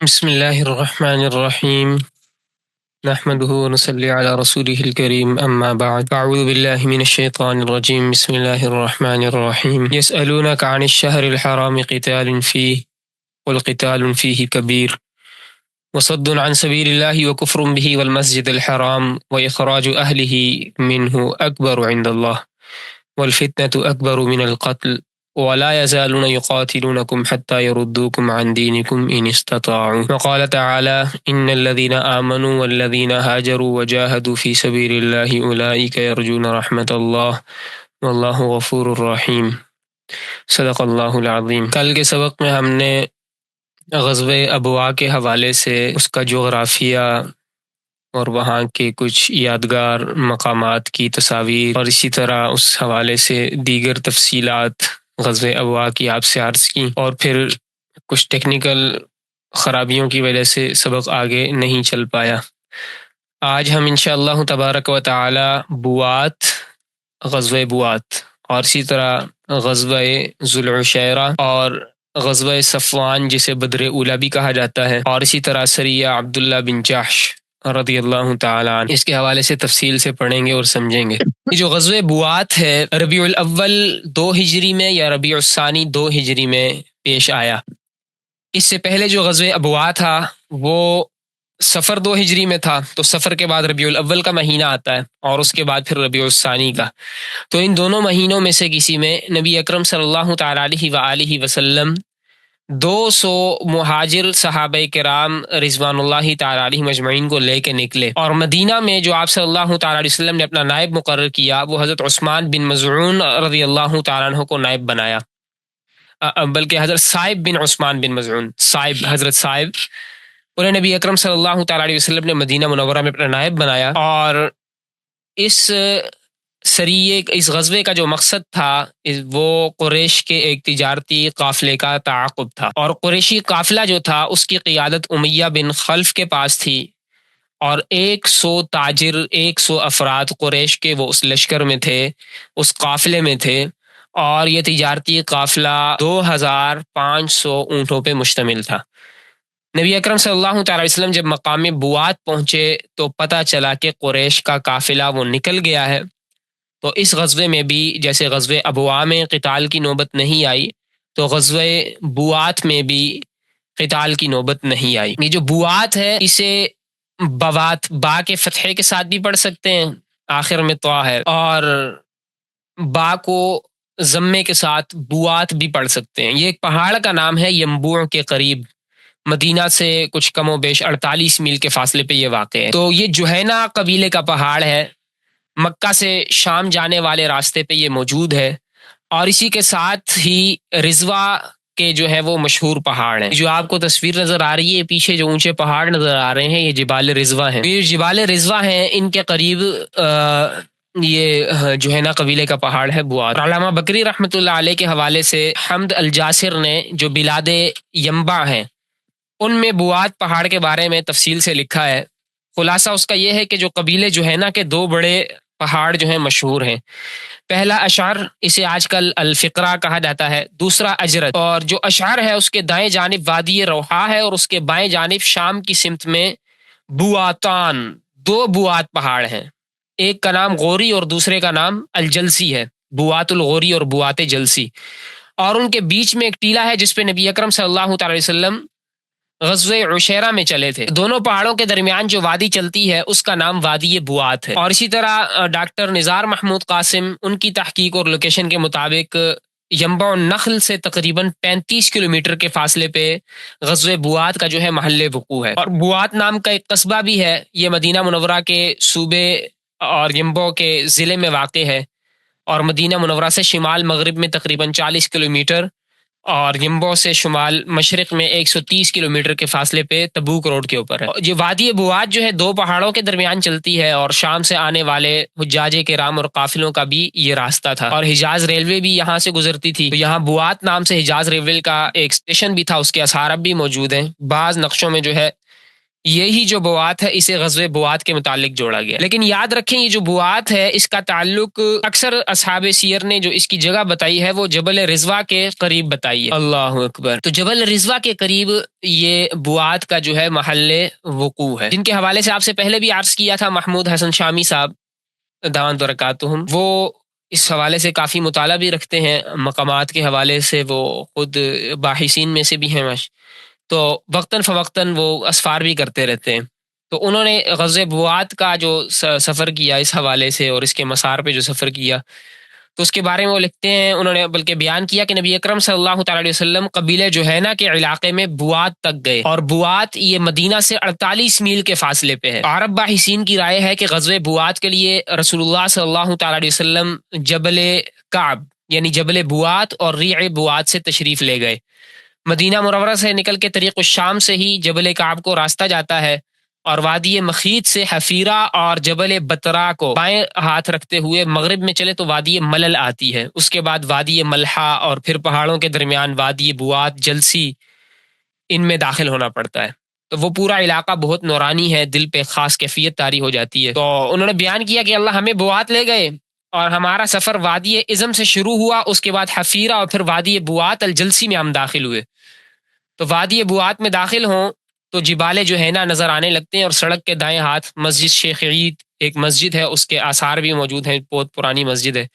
بسم الله الرحمن الرحيم نحمده ونصلي على رسوله الكريم أما بعد أعوذ بالله من الشيطان الرجيم بسم الله الرحمن الرحيم يسألونك عن الشهر الحرام قتال فيه قل قتال فيه كبير وصد عن سبيل الله وكفر به والمسجد الحرام وإخراج أهله منه أكبر عند الله والفتنة أكبر من القتل ولا يزالون يقاتلونكم حتى يردوكم عن دينكم إن استطاعوا وقال تعالى إن الذين آمنوا والذين هاجروا وجاهدوا في سبيل الله أولئك يرجون رحمة الله والله غفور رحيم صدق اللہ العظیم۔ کل کے سبق میں ہم نے غزوہ ابواء کے حوالے سے اس کا جغرافیہ اور وہاں کے کچھ یادگار مقامات کی تصاویر اور اسی طرح اس حوالے سے دیگر تفصیلات غزوہ ابواء کی آپ سے عرض کی، اور پھر کچھ ٹیکنیکل خرابیوں کی وجہ سے سبق آگے نہیں چل پایا۔ آج ہم انشاءاللہ تبارک و تعالی بوات، غزوہ بوات اور اسی طرح غزوہ ذوالعشیرہ اور غزوہ صفوان جسے بدر اولی بھی کہا جاتا ہے، اور اسی طرح سریہ عبداللہ بن جحش رضی اللہ تعالیٰ عنہ، اس کے حوالے سے تفصیل سے پڑھیں گے اور سمجھیں گے۔ یہ جو غزوہ بوات ہے ربیع الاول 2 ہجری میں یا ربیع الثانی 2 ہجری میں پیش آیا۔ اس سے پہلے جو غزوہ ابواء تھا وہ صفر 2 ہجری میں تھا، تو صفر کے بعد ربیع الاول کا مہینہ آتا ہے اور اس کے بعد پھر ربیع الثانی کا۔ تو ان دونوں مہینوں میں سے کسی میں نبی اکرم صلی اللہ تعالیٰ علیہ وآلہ وسلم 200 مہاجر صحابہ کرام رضوان اللہ تعالیٰ علیہ مجمعین کو لے کے نکلے، اور مدینہ میں جو آپ صلی اللہ تعالیٰ علیہ وسلم نے اپنا نائب مقرر کیا وہ حضرت عثمان بن مظعون رضی اللہ تعالیٰ عنہ کو نائب بنایا، بلکہ حضرت صائب بن عثمان بن مظعون، حضرت صائب، انہیں نبی اکرم صلی اللہ تعالیٰ علیہ وسلم نے مدینہ منورہ میں اپنا نائب بنایا۔ اور اس غزوے کا جو مقصد تھا وہ قریش کے ایک تجارتی قافلے کا تعاقب تھا، اور قریشی قافلہ جو تھا اس کی قیادت امیہ بن خلف کے پاس تھی، اور 100 تاجر، 100 افراد قریش کے وہ اس لشکر میں تھے، اس قافلے میں تھے، اور یہ تجارتی قافلہ 2500 اونٹوں پہ مشتمل تھا۔ نبی اکرم صلی اللہ تعالیٰ علیہ وسلم جب مقام بوات پہنچے تو پتہ چلا کہ قریش کا قافلہ وہ نکل گیا ہے۔ تو اس غزوے میں بھی جیسے غزوہ ابواء میں قتال کی نوبت نہیں آئی، تو غزوہ بوات میں بھی قتال کی نوبت نہیں آئی۔ یہ جو بوات ہے اسے بوات با کے فتحے کے ساتھ بھی پڑھ سکتے ہیں، آخر میں طا ہے، اور با کو ضمے کے ساتھ بوات بھی پڑھ سکتے ہیں۔ یہ ایک پہاڑ کا نام ہے، ینبوع کے قریب مدینہ سے کچھ کم و بیش 48 میل کے فاصلے پہ یہ واقع ہے۔ تو یہ جوہینہ قبیلے کا پہاڑ ہے، مکہ سے شام جانے والے راستے پہ یہ موجود ہے، اور اسی کے ساتھ ہی رضوا کے جو ہے وہ مشہور پہاڑ ہیں۔ جو آپ کو تصویر نظر آ رہی ہے پیچھے جو اونچے پہاڑ نظر آ رہے ہیں، یہ جبال رضوا ہیں۔ یہ جبال رضوا ہیں، ان کے قریب یہ جوہینہ قبیلے کا پہاڑ ہے بوات۔ علامہ بکری رحمۃ اللہ علیہ کے حوالے سے حمد الجاسر نے جو بلاد ینبع ہیں ان میں بوات پہاڑ کے بارے میں تفصیل سے لکھا ہے۔ خلاصہ اس کا یہ ہے کہ جو قبیلے جوہینہ کے 2 بڑے پہاڑ جو ہیں مشہور ہیں، پہلا اشعر، اسے آج کل الفقرہ کہا جاتا ہے، دوسرا اجرت، اور جو اشعر ہے اس کے دائیں جانب وادی روحا ہے اور اس کے بائیں جانب شام کی سمت میں بواتان، 2 بوات پہاڑ ہیں، ایک کا نام غوری اور دوسرے کا نام الجلسی ہے، بوات الغوری اور بوات جلسی، اور ان کے بیچ میں ایک ٹیلہ ہے جس پہ نبی اکرم صلی اللہ تعالی علیہ وسلم غزوہ عشیرہ میں چلے تھے۔ دونوں پہاڑوں کے درمیان جو وادی چلتی ہے اس کا نام وادی بوات ہے۔ اور اسی طرح ڈاکٹر نزار محمود قاسم ان کی تحقیق اور لوکیشن کے مطابق ینبع النخل سے تقریباً 35 کلومیٹر کے فاصلے پہ غزوہ بوات کا جو ہے محل وقوع ہے، اور بوات نام کا ایک قصبہ بھی ہے، یہ مدینہ منورہ کے صوبے اور ینبع کے ضلع میں واقع ہے، اور مدینہ منورہ سے شمال مغرب میں تقریباً 40 کلومیٹر اور ینبع سے شمال مشرق میں 130 کلومیٹر کے فاصلے پہ تبوک روڈ کے اوپر ہے۔ یہ وادی بوات جو ہے 2 پہاڑوں کے درمیان چلتی ہے، اور شام سے آنے والے حجاج کرام اور قافلوں کا بھی یہ راستہ تھا، اور حجاز ریلوے بھی یہاں سے گزرتی تھی۔ تو یہاں بوات نام سے حجاز ریلوے کا ایک اسٹیشن بھی تھا، اس کے آثار اب بھی موجود ہیں۔ بعض نقشوں میں جو ہے یہی جو بوات ہے اسے غزوہ بوات کے متعلق جوڑا گیا. لیکن یاد رکھیں یہ جو بوات ہے اس کا تعلق اکثر اصحاب سیر نے جو اس کی جگہ بتائی ہے وہ جبل رضوا کے قریب بتائی ہے. اللہ اکبر. تو جبل رضوا کے قریب یہ بوات کا جو ہے محل وقوع ہے، جن کے حوالے سے آپ سے پہلے بھی عرض کیا تھا محمود حسن شامی صاحب دامت برکاتہم، وہ اس حوالے سے کافی مطالعہ بھی رکھتے ہیں، مقامات کے حوالے سے وہ خود باحثین میں سے بھی ہیں، تو وقتاً فوقتاً وہ اسفار بھی کرتے رہتے ہیں. تو انہوں نے غزوہ بوات کا جو سفر کیا اس حوالے سے اور اس کے مسار پہ جو سفر کیا تو اس کے بارے میں وہ لکھتے ہیں، انہوں نے بلکہ بیان کیا کہ نبی اکرم صلی اللہ تعالی علیہ وسلم قبیلہ جوہینہ کے علاقے میں بوات تک گئے، اور بوات یہ مدینہ سے 48 میل کے فاصلے پہ ہے. عرب باحثین کی رائے ہے کہ غزوہ بوات کے لیے رسول اللہ صلی اللہ تعالی علیہ وسلم جبل کعب یعنی جبل بوات اور ریع بوات سے تشریف لے گئے. مدینہ منورہ سے نکل کے طریق الشام سے ہی جبل کعب کو راستہ جاتا ہے، اور وادی مخیط سے حفیرہ اور جبل بطرا کو بائیں ہاتھ رکھتے ہوئے مغرب میں چلے تو وادی ملل آتی ہے، اس کے بعد وادی ملحہ اور پھر پہاڑوں کے درمیان وادی بوات جلسی، ان میں داخل ہونا پڑتا ہے. تو وہ پورا علاقہ بہت نورانی ہے، دل پہ خاص کیفیت طاری ہو جاتی ہے. تو انہوں نے بیان کیا کہ اللہ ہمیں بوات لے گئے اور ہمارا سفر وادی ازم سے شروع ہوا، اس کے بعد حفیرہ اور پھر وادی بوات الجلسی میں ہم داخل ہوئے. تو وادی بوات میں داخل ہوں تو جبال جو ہے نا نظر آنے لگتے ہیں، اور سڑک کے دائیں ہاتھ مسجد شیخ عید ایک مسجد ہے، اس کے آثار بھی موجود ہیں، بہت پرانی مسجد ہے.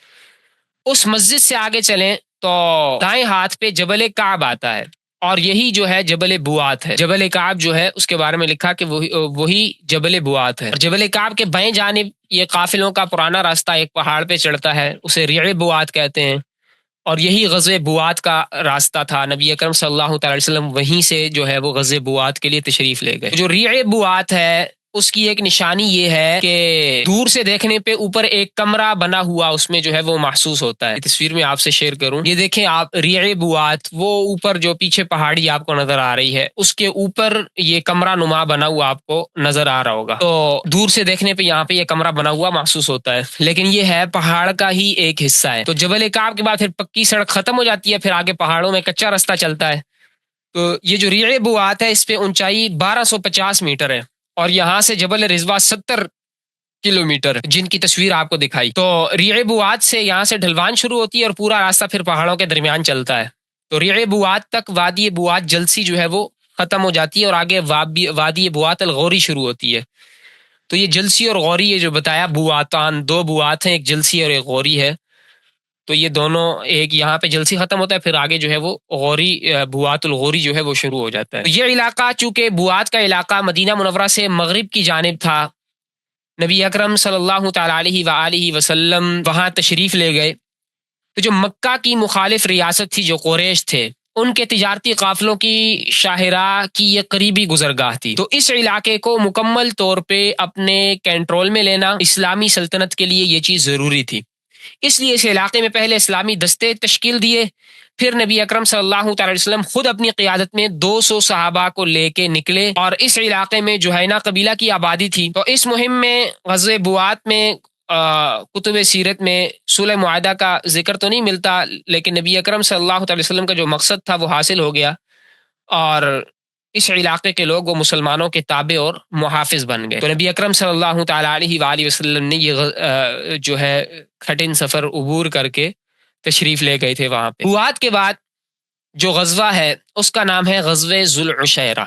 اس مسجد سے آگے چلیں تو دائیں ہاتھ پہ جبل کعب آتا ہے، اور یہی جو ہے جبل بوات ہے. جبل کعب جو ہے اس کے بارے میں لکھا کہ وہی جبل بوات ہے. اور جبل کعب کے بائیں جانب یہ قافلوں کا پرانا راستہ ایک پہاڑ پہ چڑھتا ہے، اسے ریع بوات کہتے ہیں، اور یہی غزوہ بوات کا راستہ تھا. نبی اکرم صلی اللہ تعالی وسلم وہیں سے جو ہے وہ غزوہ بوات کے لیے تشریف لے گئے. جو ریع بوات ہے اس کی ایک نشانی یہ ہے کہ دور سے دیکھنے پہ اوپر ایک کمرہ بنا ہوا اس میں جو ہے وہ محسوس ہوتا ہے. تصویر میں آپ سے شیئر کروں، یہ دیکھیں آپ، ریع بوات وہ اوپر جو پیچھے پہاڑی آپ کو نظر آ رہی ہے اس کے اوپر یہ کمرہ نما بنا ہوا آپ کو نظر آ رہا ہوگا. تو دور سے دیکھنے پہ یہاں پہ یہ کمرہ بنا ہوا محسوس ہوتا ہے، لیکن یہ ہے پہاڑ کا ہی ایک حصہ ہے. تو جبل کعب کے بعد پھر پکی سڑک ختم ہو جاتی ہے، پھر آگے پہاڑوں میں کچا راستہ چلتا ہے. تو یہ جو ریع بوات ہے اس پہ اونچائی 1250 میٹر ہے، اور یہاں سے جبل رضوا 70 کلومیٹر جن کی تصویر آپ کو دکھائی. تو ریع بوات سے یہاں سے ڈھلوان شروع ہوتی ہے اور پورا راستہ پھر پہاڑوں کے درمیان چلتا ہے. تو ریع بوات تک وادی بوات جلسی جو ہے وہ ختم ہو جاتی ہے، اور آگے وادی بوات الغوری شروع ہوتی ہے. تو یہ جلسی اور غوری یہ جو بتایا بواتان، دو بوات ہیں، ایک جلسی اور ایک غوری ہے. تو یہ دونوں، ایک یہاں پہ جلسی ختم ہوتا ہے، پھر آگے جو ہے وہ غوری بوات الغوری جو ہے وہ شروع ہو جاتا ہے. یہ علاقہ چونکہ بوات کا علاقہ مدینہ منورہ سے مغرب کی جانب تھا، نبی اکرم صلی اللہ تعالی علیہ وآلہ وسلم وہاں تشریف لے گئے. تو جو مکہ کی مخالف ریاست تھی، جو قریش تھے، ان کے تجارتی قافلوں کی شاہراہ کی یہ قریبی گزرگاہ تھی. تو اس علاقے کو مکمل طور پہ اپنے کنٹرول میں لینا اسلامی سلطنت کے لیے یہ چیز ضروری تھی. اس لیے اس علاقے میں پہلے اسلامی دستے تشکیل دیے، پھر نبی اکرم صلی اللہ تعالی وسلم خود اپنی قیادت میں 200 صحابہ کو لے کے نکلے، اور اس علاقے میں جوہینہ قبیلہ کی آبادی تھی. تو اس مہم میں غزوہ بوات میں کتب سیرت میں صلح معاہدہ کا ذکر تو نہیں ملتا، لیکن نبی اکرم صلی اللہ تعالی وسلم کا جو مقصد تھا وہ حاصل ہو گیا، اور اس علاقے کے لوگ وہ مسلمانوں کے تابع اور محافظ بن گئے. تو نبی اکرم صلی اللہ تعالی علیہ وآلہ وسلم نے یہ جو ہے کٹھن سفر عبور کر کے تشریف لے گئے تھے وہاں پہ. بوات کے بعد جو غزوہ ہے اس کا نام ہے غزوہ ذو العشیرہ.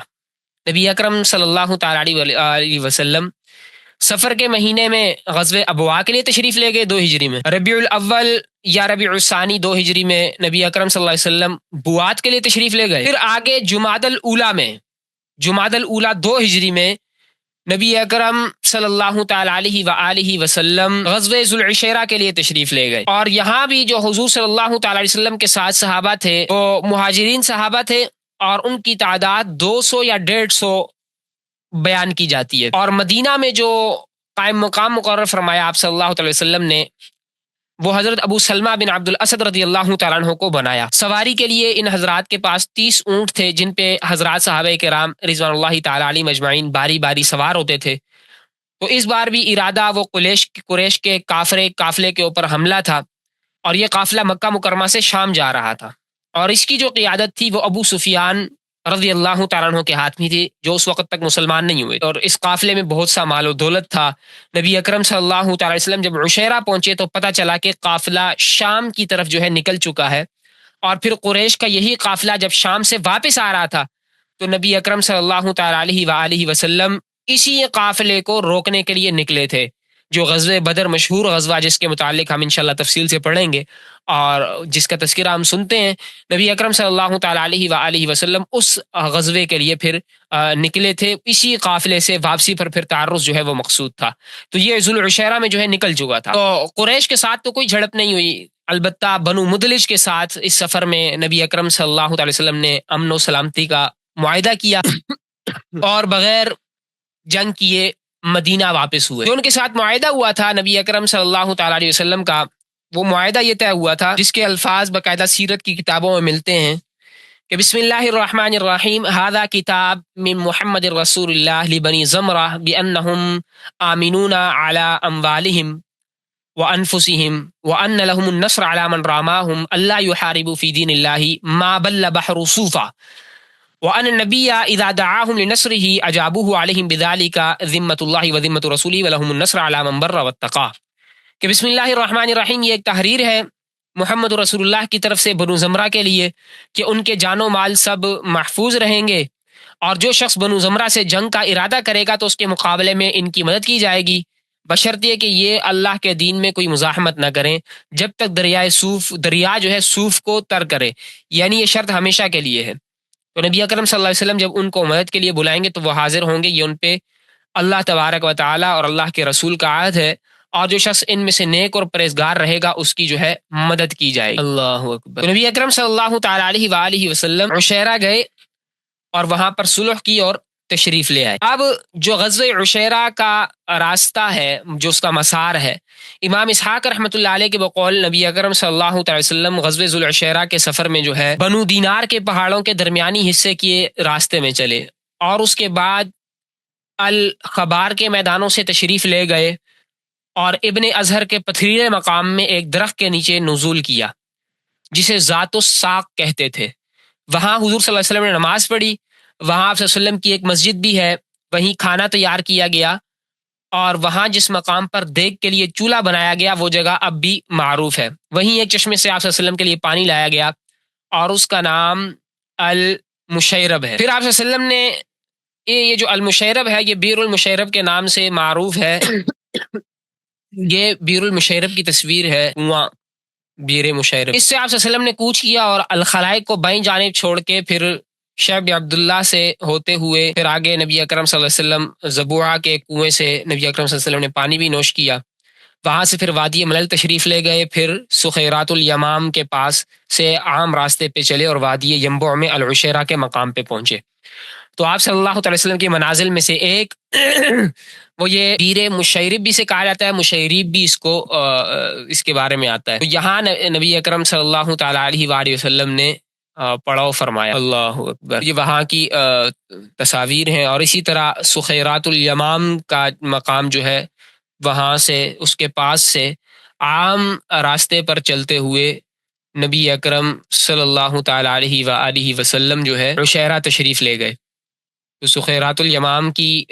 نبی اکرم صلی اللہ تعالی علیہ وسلم سفر کے مہینے میں غزوہ ابوا کے لیے تشریف لے گئے 2 ہجری میں. ربیع الاول یا ربیع الثانی 2 ہجری میں نبی اکرم صلی اللہ علیہ وسلم بوات کے لیے تشریف لے گئے. پھر آگے جمادی الاولیٰ 2 ہجری میں نبی اکرم صلی اللہ تعالی علیہ وآلہ وسلم غزوہ ذو العشیرہ کے لیے تشریف لے گئے. اور یہاں بھی جو حضور صلی اللہ تعالی علیہ وسلم کے ساتھ صحابہ تھے وہ مہاجرین صحابہ تھے، اور ان کی تعداد 200 یا 150 بیان کی جاتی ہے. اور مدینہ میں جو قائم مقام مقرر فرمایا آپ صلی اللہ علیہ وسلم نے، وہ حضرت ابو سلمہ بن عبد الاسد رضی اللہ تعالیٰ عنہ کو بنایا. سواری کے لیے ان حضرات کے پاس 30 اونٹ تھے، جن پہ حضرات صحابہ کرام رضوان اللہ تعالی علیہم اجمعین باری باری سوار ہوتے تھے. تو اس بار بھی ارادہ وہ قریش کے قافلے کے اوپر حملہ تھا، اور یہ قافلہ مکہ مکرمہ سے شام جا رہا تھا، اور اس کی جو قیادت تھی وہ ابو سفیان رضی اللہ تعالیٰ عنہ کے ہاتھ میں تھی، جو اس وقت تک مسلمان نہیں ہوئے، اور اس قافلے میں بہت سا مال و دولت تھا۔ نبی اکرم صلی اللہ تعالی وسلم جب عشیرہ پہنچے تو پتہ چلا کہ قافلہ شام کی طرف جو ہے نکل چکا ہے، اور پھر قریش کا یہی قافلہ جب شام سے واپس آ رہا تھا تو نبی اکرم صلی اللہ تعالی علیہ وآلہ وسلم اسی قافلے کو روکنے کے لیے نکلے تھے، جو غزوہ بدر مشہور غزوہ جس کے متعلق ہم انشاءاللہ تفصیل سے پڑھیں گے اور جس کا تذکرہ ہم سنتے ہیں۔ نبی اکرم صلی اللہ تعالی علیہ وآلہ وسلم اس غزوے کے لیے پھر نکلے تھے، اسی قافلے سے واپسی پر پھر تعرض جو ہے وہ مقصود تھا، تو یہ ذوالعشیرہ میں جو ہے نکل چکا تھا۔ تو قریش کے ساتھ تو کوئی جھڑپ نہیں ہوئی، البتہ بنو مدلج کے ساتھ اس سفر میں نبی اکرم صلی اللہ تعالی وسلم نے امن و سلامتی کا معاہدہ کیا اور بغیر جنگ کیے مدینہ واپس ہوئے۔ جو ان کے ساتھ معاہدہ ہوا تھا نبی اکرم صلی اللہ تعالی علیہ وسلم کا، وہ معاہدہ یہ طے ہوا تھا جس کے الفاظ باقاعدہ سیرت کی کتابوں میں ملتے ہیں کہ بسم اللہ الرحمن الرحیم، ھذا کتاب من محمد رسول اللہ لبنی زمرہ بانہم آمنون علی اموالہم وانفسہم وان لہم النصر علی من راماہم الا یحاربوا فی دین اللہ ما بل بحر صوفا وان النبی اذا دعاہم لنصرہ اجابوہ علیہم بذلک ذمۃ اللہ وذمۃ رسولہ ولہم النصر علی من بر واتقی، کہ بسم اللہ الرحمن الرحیم یہ ایک تحریر ہے محمد رسول اللہ کی طرف سے بنو زمرہ کے لیے کہ ان کے جان و مال سب محفوظ رہیں گے، اور جو شخص بنو زمرہ سے جنگ کا ارادہ کرے گا تو اس کے مقابلے میں ان کی مدد کی جائے گی، بشرطیہ کہ یہ اللہ کے دین میں کوئی مزاحمت نہ کریں جب تک دریا جو ہے صوف کو تر کرے، یعنی یہ شرط ہمیشہ کے لیے ہے۔ تو نبی اکرم صلی اللہ علیہ وسلم جب ان کو مدد کے لیے بلائیں گے تو وہ حاضر ہوں گے، یہ ان پہ اللہ تبارک و تعالیٰ اور اللہ کے رسول کا عہد ہے، اور جو شخص ان میں سے نیک اور پرہیزگار رہے گا اس کی جو ہے مدد کی جائے گی۔ اللہ اکبر۔ تو نبی اکرم صلی اللہ تعالی علیہ وآلہ وسلم عشیرہ گئے اور وہاں پر صلح کی اور تشریف لے آئے۔ اب جو غزوہ عشیرہ کا راستہ ہے، جو اس کا مسار ہے، امام اسحاق رحمۃ اللہ علیہ کے بقول نبی اکرم صلی اللہ تعالی وسلم غزوہ ذوالعشیرہ کے سفر میں جو ہے بنو دینار کے پہاڑوں کے درمیانی حصے کے راستے میں چلے، اور اس کے بعد الخبار کے میدانوں سے تشریف لے گئے اور ابن ازہر کے پتھریلے مقام میں ایک درخت کے نیچے نزول کیا جسے ذات الساق کہتے تھے۔ وہاں حضور صلی اللہ علیہ وسلم نے نماز پڑھی، وہاں آپ صلی اللہ علیہ وسلم کی ایک مسجد بھی ہے، وہیں کھانا تیار کیا گیا، اور وہاں جس مقام پر دیگ کے لیے چولہا بنایا گیا وہ جگہ اب بھی معروف ہے۔ وہیں ایک چشمے سے آپ صلی اللہ علیہ وسلم کے لیے پانی لایا گیا اور اس کا نام المشیرب ہے۔ پھر آپ صلی اللہ علیہ وسلم نے یہ جو المشیرب ہے یہ بیر المشیرب کے نام سے معروف ہے۔ یہ بیر المشیرب کی تصویر ہے، کنواں بیر مشیرب۔ اس سے آپ صلی اللہ علیہ وسلم نے کوچ کیا اور الخلائق کو بائیں جانب چھوڑ کے پھر شعب عبداللہ سے ہوتے ہوئے پھر آگے نبی اکرم صلی اللہ علیہ وسلم زبوعہ کے کنویں سے نبی اکرم صلی اللہ علیہ وسلم نے پانی بھی نوش کیا، وہاں سے پھر وادی ملل تشریف لے گئے، پھر سخیرات الیمام کے پاس سے عام راستے پہ چلے اور وادی ینبوع میں العشیرہ کے مقام پہ پہنچے۔ تو آپ صلی اللہ علیہ وسلم کی منازل میں سے ایک وہ یہ بیر مشیرب بھی سے کہا جاتا ہے، مشیرب بھی اس کے بارے میں آتا ہے۔ تو یہاں نبی اکرم صلی اللہ تعالی علیہ وآلہ وسلم نے پڑاؤ فرمایا۔ اللہ اکبر۔ یہ وہاں کی تصاویر ہیں، اور اسی طرح سخیرات الیمام کا مقام جو ہے وہاں سے اس کے پاس سے عام راستے پر چلتے ہوئے نبی اکرم صلی اللہ تعالی علیہ وآلہ وسلم جو ہے عشیرہ تشریف لے گئے۔ تو سخیرات الیمام کی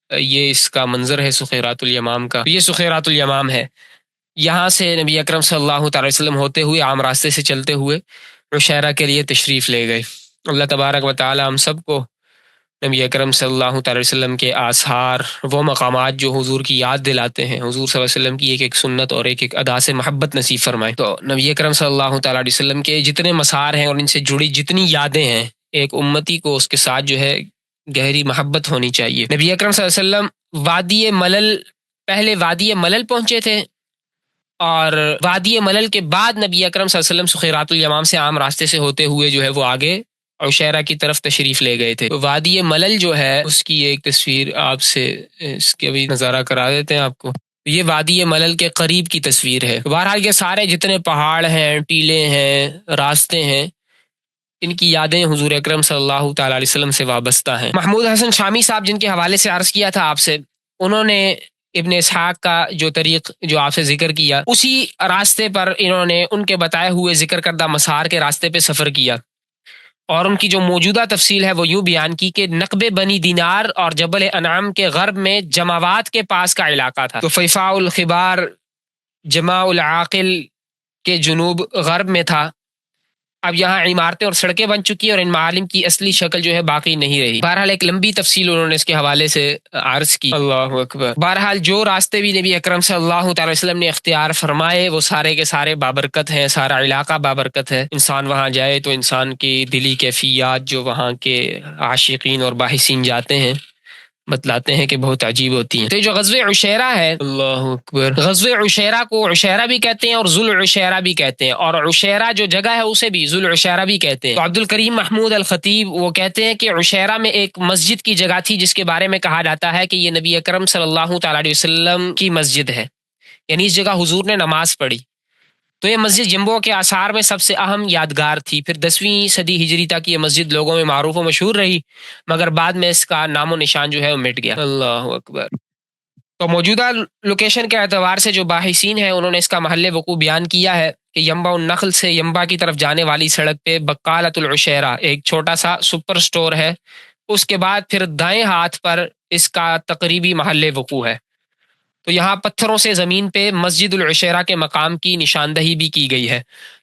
یہ اس کا منظر ہے، سخیرات الیمام کا، یہ سخیرات الیمام ہے۔ یہاں سے نبی اکرم صلی اللہ تعالی وسلم ہوتے ہوئے عام راستے سے چلتے ہوئے عشیرہ کے لیے تشریف لے گئے۔ اللہ تبارک و تعالی ہم سب کو نبی اکرم صلی اللہ تعالی وسلم کے آثار، وہ مقامات جو حضور کی یاد دلاتے ہیں، حضور صلی اللہ علیہ وسلم کی ایک ایک سنت اور ایک ایک ادا سے محبت نصیب فرمائے۔ تو نبی اکرم صلی اللہ تعالی علیہ وسلم کے جتنے مسار ہیں اور ان سے جڑی جتنی یادیں ہیں، ایک امتی کو اس کے ساتھ جو ہے گہری محبت ہونی چاہیے۔ نبی اکرم صلی اللہ علیہ وسلم وادی ملل، پہلے وادی ملل پہنچے تھے، اور وادی ملل کے بعد نبی اکرم صلی اللہ علیہ وسلم سخیرات الیمام سے عام راستے سے ہوتے ہوئے جو ہے وہ آگے عشیرہ کی طرف تشریف لے گئے تھے۔ وادی ملل جو ہے اس کی ایک تصویر آپ سے اس کے بھی نظارہ کرا دیتے ہیں آپ کو۔ یہ وادی ملل کے قریب کی تصویر ہے۔ بہرحال یہ سارے جتنے پہاڑ ہیں، ٹیلے ہیں، راستے ہیں، ان کی یادیں حضور اکرم صلی اللہ تعالی علیہ وسلم سے وابستہ ہیں۔ محمود حسن شامی صاحب جن کے حوالے سے عرض کیا تھا آپ سے، انہوں نے ابن اسحاق کا جو طریق جو آپ سے ذکر کیا، اسی راستے پر انہوں نے ان کے بتائے ہوئے ذکر کردہ مسار کے راستے پہ سفر کیا، اور ان کی جو موجودہ تفصیل ہے وہ یوں بیان کی کہ نقب بنی دینار اور جبل انعام کے غرب میں جماوات کے پاس کا علاقہ تھا، تو فیفاء الخبار جماع العاقل کے جنوب غرب میں تھا۔ اب یہاں عمارتیں اور سڑکیں بن چکی ہیں اور ان معالم کی اصلی شکل جو ہے باقی نہیں رہی۔ بہرحال ایک لمبی تفصیل انہوں نے اس کے حوالے سے عرض کی۔ اللہ اکبر۔ بہرحال جو راستے بھی نبی اکرم صلی اللہ تعالی وسلم نے اختیار فرمائے وہ سارے کے سارے بابرکت ہیں، سارا علاقہ بابرکت ہے۔ انسان وہاں جائے تو انسان کی دلی کیفیات جو وہاں کے عاشقین اور باحثین جاتے ہیں بتلاتے ہیں کہ بہت عجیب ہوتی ہیں۔ تو یہ جو غزوہ عشیرہ ہے، اللہ اکبر، غزوہ عشیرہ کو عشیرہ بھی کہتے ہیں اور ذو العشیرہ بھی کہتے ہیں، اور عشیرہ جو جگہ ہے اسے بھی ذو العشیرہ بھی کہتے ہیں۔ تو عبد الکریم محمود الخطیب وہ کہتے ہیں کہ عشیرہ میں ایک مسجد کی جگہ تھی جس کے بارے میں کہا جاتا ہے کہ یہ نبی اکرم صلی اللہ تعالی علیہ وسلم کی مسجد ہے، یعنی اس جگہ حضور نے نماز پڑھی۔ تو یہ مسجد جنبو کے آثار میں سب سے اہم یادگار تھی۔ پھر 10ویں صدی ہجری تک یہ مسجد لوگوں میں معروف و مشہور رہی، مگر بعد میں اس کا نام و نشان جو ہے وہ مٹ گیا۔ اللہ اکبر۔ تو موجودہ لوکیشن کے اعتبار سے جو باحثین ہیں انہوں نے اس کا محل وقوع بیان کیا ہے کہ ینبع النخل سے ینبع کی طرف جانے والی سڑک پہ بقالۃ العشیرہ ایک چھوٹا سا سپر سٹور ہے، اس کے بعد پھر دائیں ہاتھ پر اس کا تقریبی محل وقوع ہے۔ تو یہاں پتھروں سے زمین پہ مسجد العشیرہ کے مقام کی نشاندہی بھی کی گئی ہے۔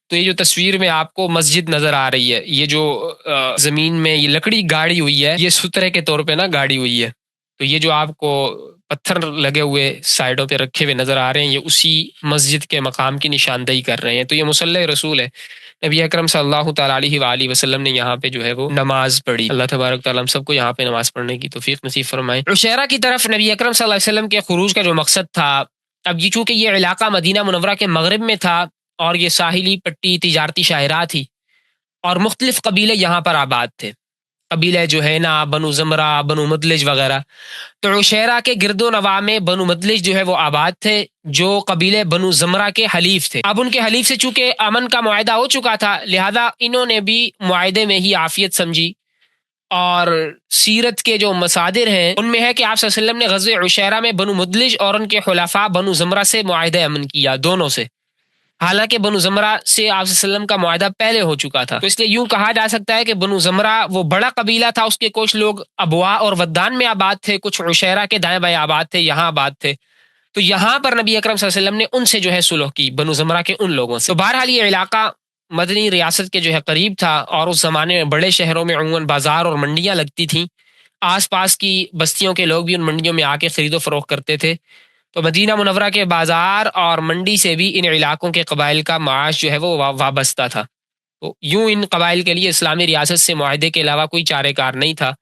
تو یہ جو تصویر میں آپ کو مسجد نظر آ رہی ہے، یہ جو زمین میں یہ لکڑی گاڑی ہوئی ہے، یہ سترے کے طور پہ نا گاڑی ہوئی ہے، تو یہ جو آپ کو پتھر لگے ہوئے سائڈوں پہ رکھے ہوئے نظر آ رہے ہیں یہ اسی مسجد کے مقام کی نشاندہی کر رہے ہیں۔ تو یہ مصلی رسول ہے، نبی اکرم صلی اللہ تعالیٰ علیہ وآلہ وسلم نے یہاں پہ جو ہے وہ نماز پڑھی۔ اللہ تبارک تعالیٰ ہم سب کو یہاں پہ نماز پڑھنے کی توفیق نصیب فرمائے۔ عشیرہ کی طرف نبی اکرم صلی اللہ علیہ وسلم کے خروج کا جو مقصد تھا، اب یہ چونکہ یہ علاقہ مدینہ منورہ کے مغرب میں تھا اور یہ ساحلی پٹی تجارتی شاہراہ تھی اور مختلف قبیلے یہاں پر آباد تھے، قبیلے جو ہے نا بنو زمرہ، بنو مدلج وغیرہ۔ تو عشیرہ کے گرد و نواح میں بنو مدلج جو ہے وہ آباد تھے، جو قبیلے بنو زمرہ کے حلیف تھے۔ اب ان کے حلیف سے چونکہ امن کا معاہدہ ہو چکا تھا، لہذا انہوں نے بھی معاہدے میں ہی عافیت سمجھی، اور سیرت کے جو مصادر ہیں ان میں ہے کہ آپ صلی اللہ علیہ وسلم نے غزوہ عشیرہ میں بنو مدلج اور ان کے خلفاء بنو زمرہ سے معاہدہ امن کیا، دونوں سے، حالانکہ بنو زمرہ سے آپ صلی اللہ علیہ وسلم کا معاہدہ پہلے ہو چکا تھا۔ تو اس لیے یوں کہا جا سکتا ہے کہ بنو زمرہ وہ بڑا قبیلہ تھا، اس کے کچھ لوگ ابوا اور ودان میں آباد تھے، کچھ عشیرہ کے دائیں بائیں آباد تھے، یہاں آباد تھے۔ تو یہاں پر نبی اکرم صلی اللہ علیہ وسلم نے ان سے جو ہے صلح کی، بنو زمرہ کے ان لوگوں سے۔ تو بہرحال یہ علاقہ مدنی ریاست کے جو ہے قریب تھا، اور اس زمانے میں بڑے شہروں میں عموماً بازار اور منڈیاں لگتی تھیں، آس پاس کی بستیوں کے لوگ بھی ان منڈیوں میں آ کے خرید و فروخت کرتے تھے۔ تو مدینہ منورہ کے بازار اور منڈی سے بھی ان علاقوں کے قبائل کا معاش جو ہے وہ وابستہ تھا۔ تو یوں ان قبائل کے لیے اسلامی ریاست سے معاہدے کے علاوہ کوئی چارہ کار نہیں تھا،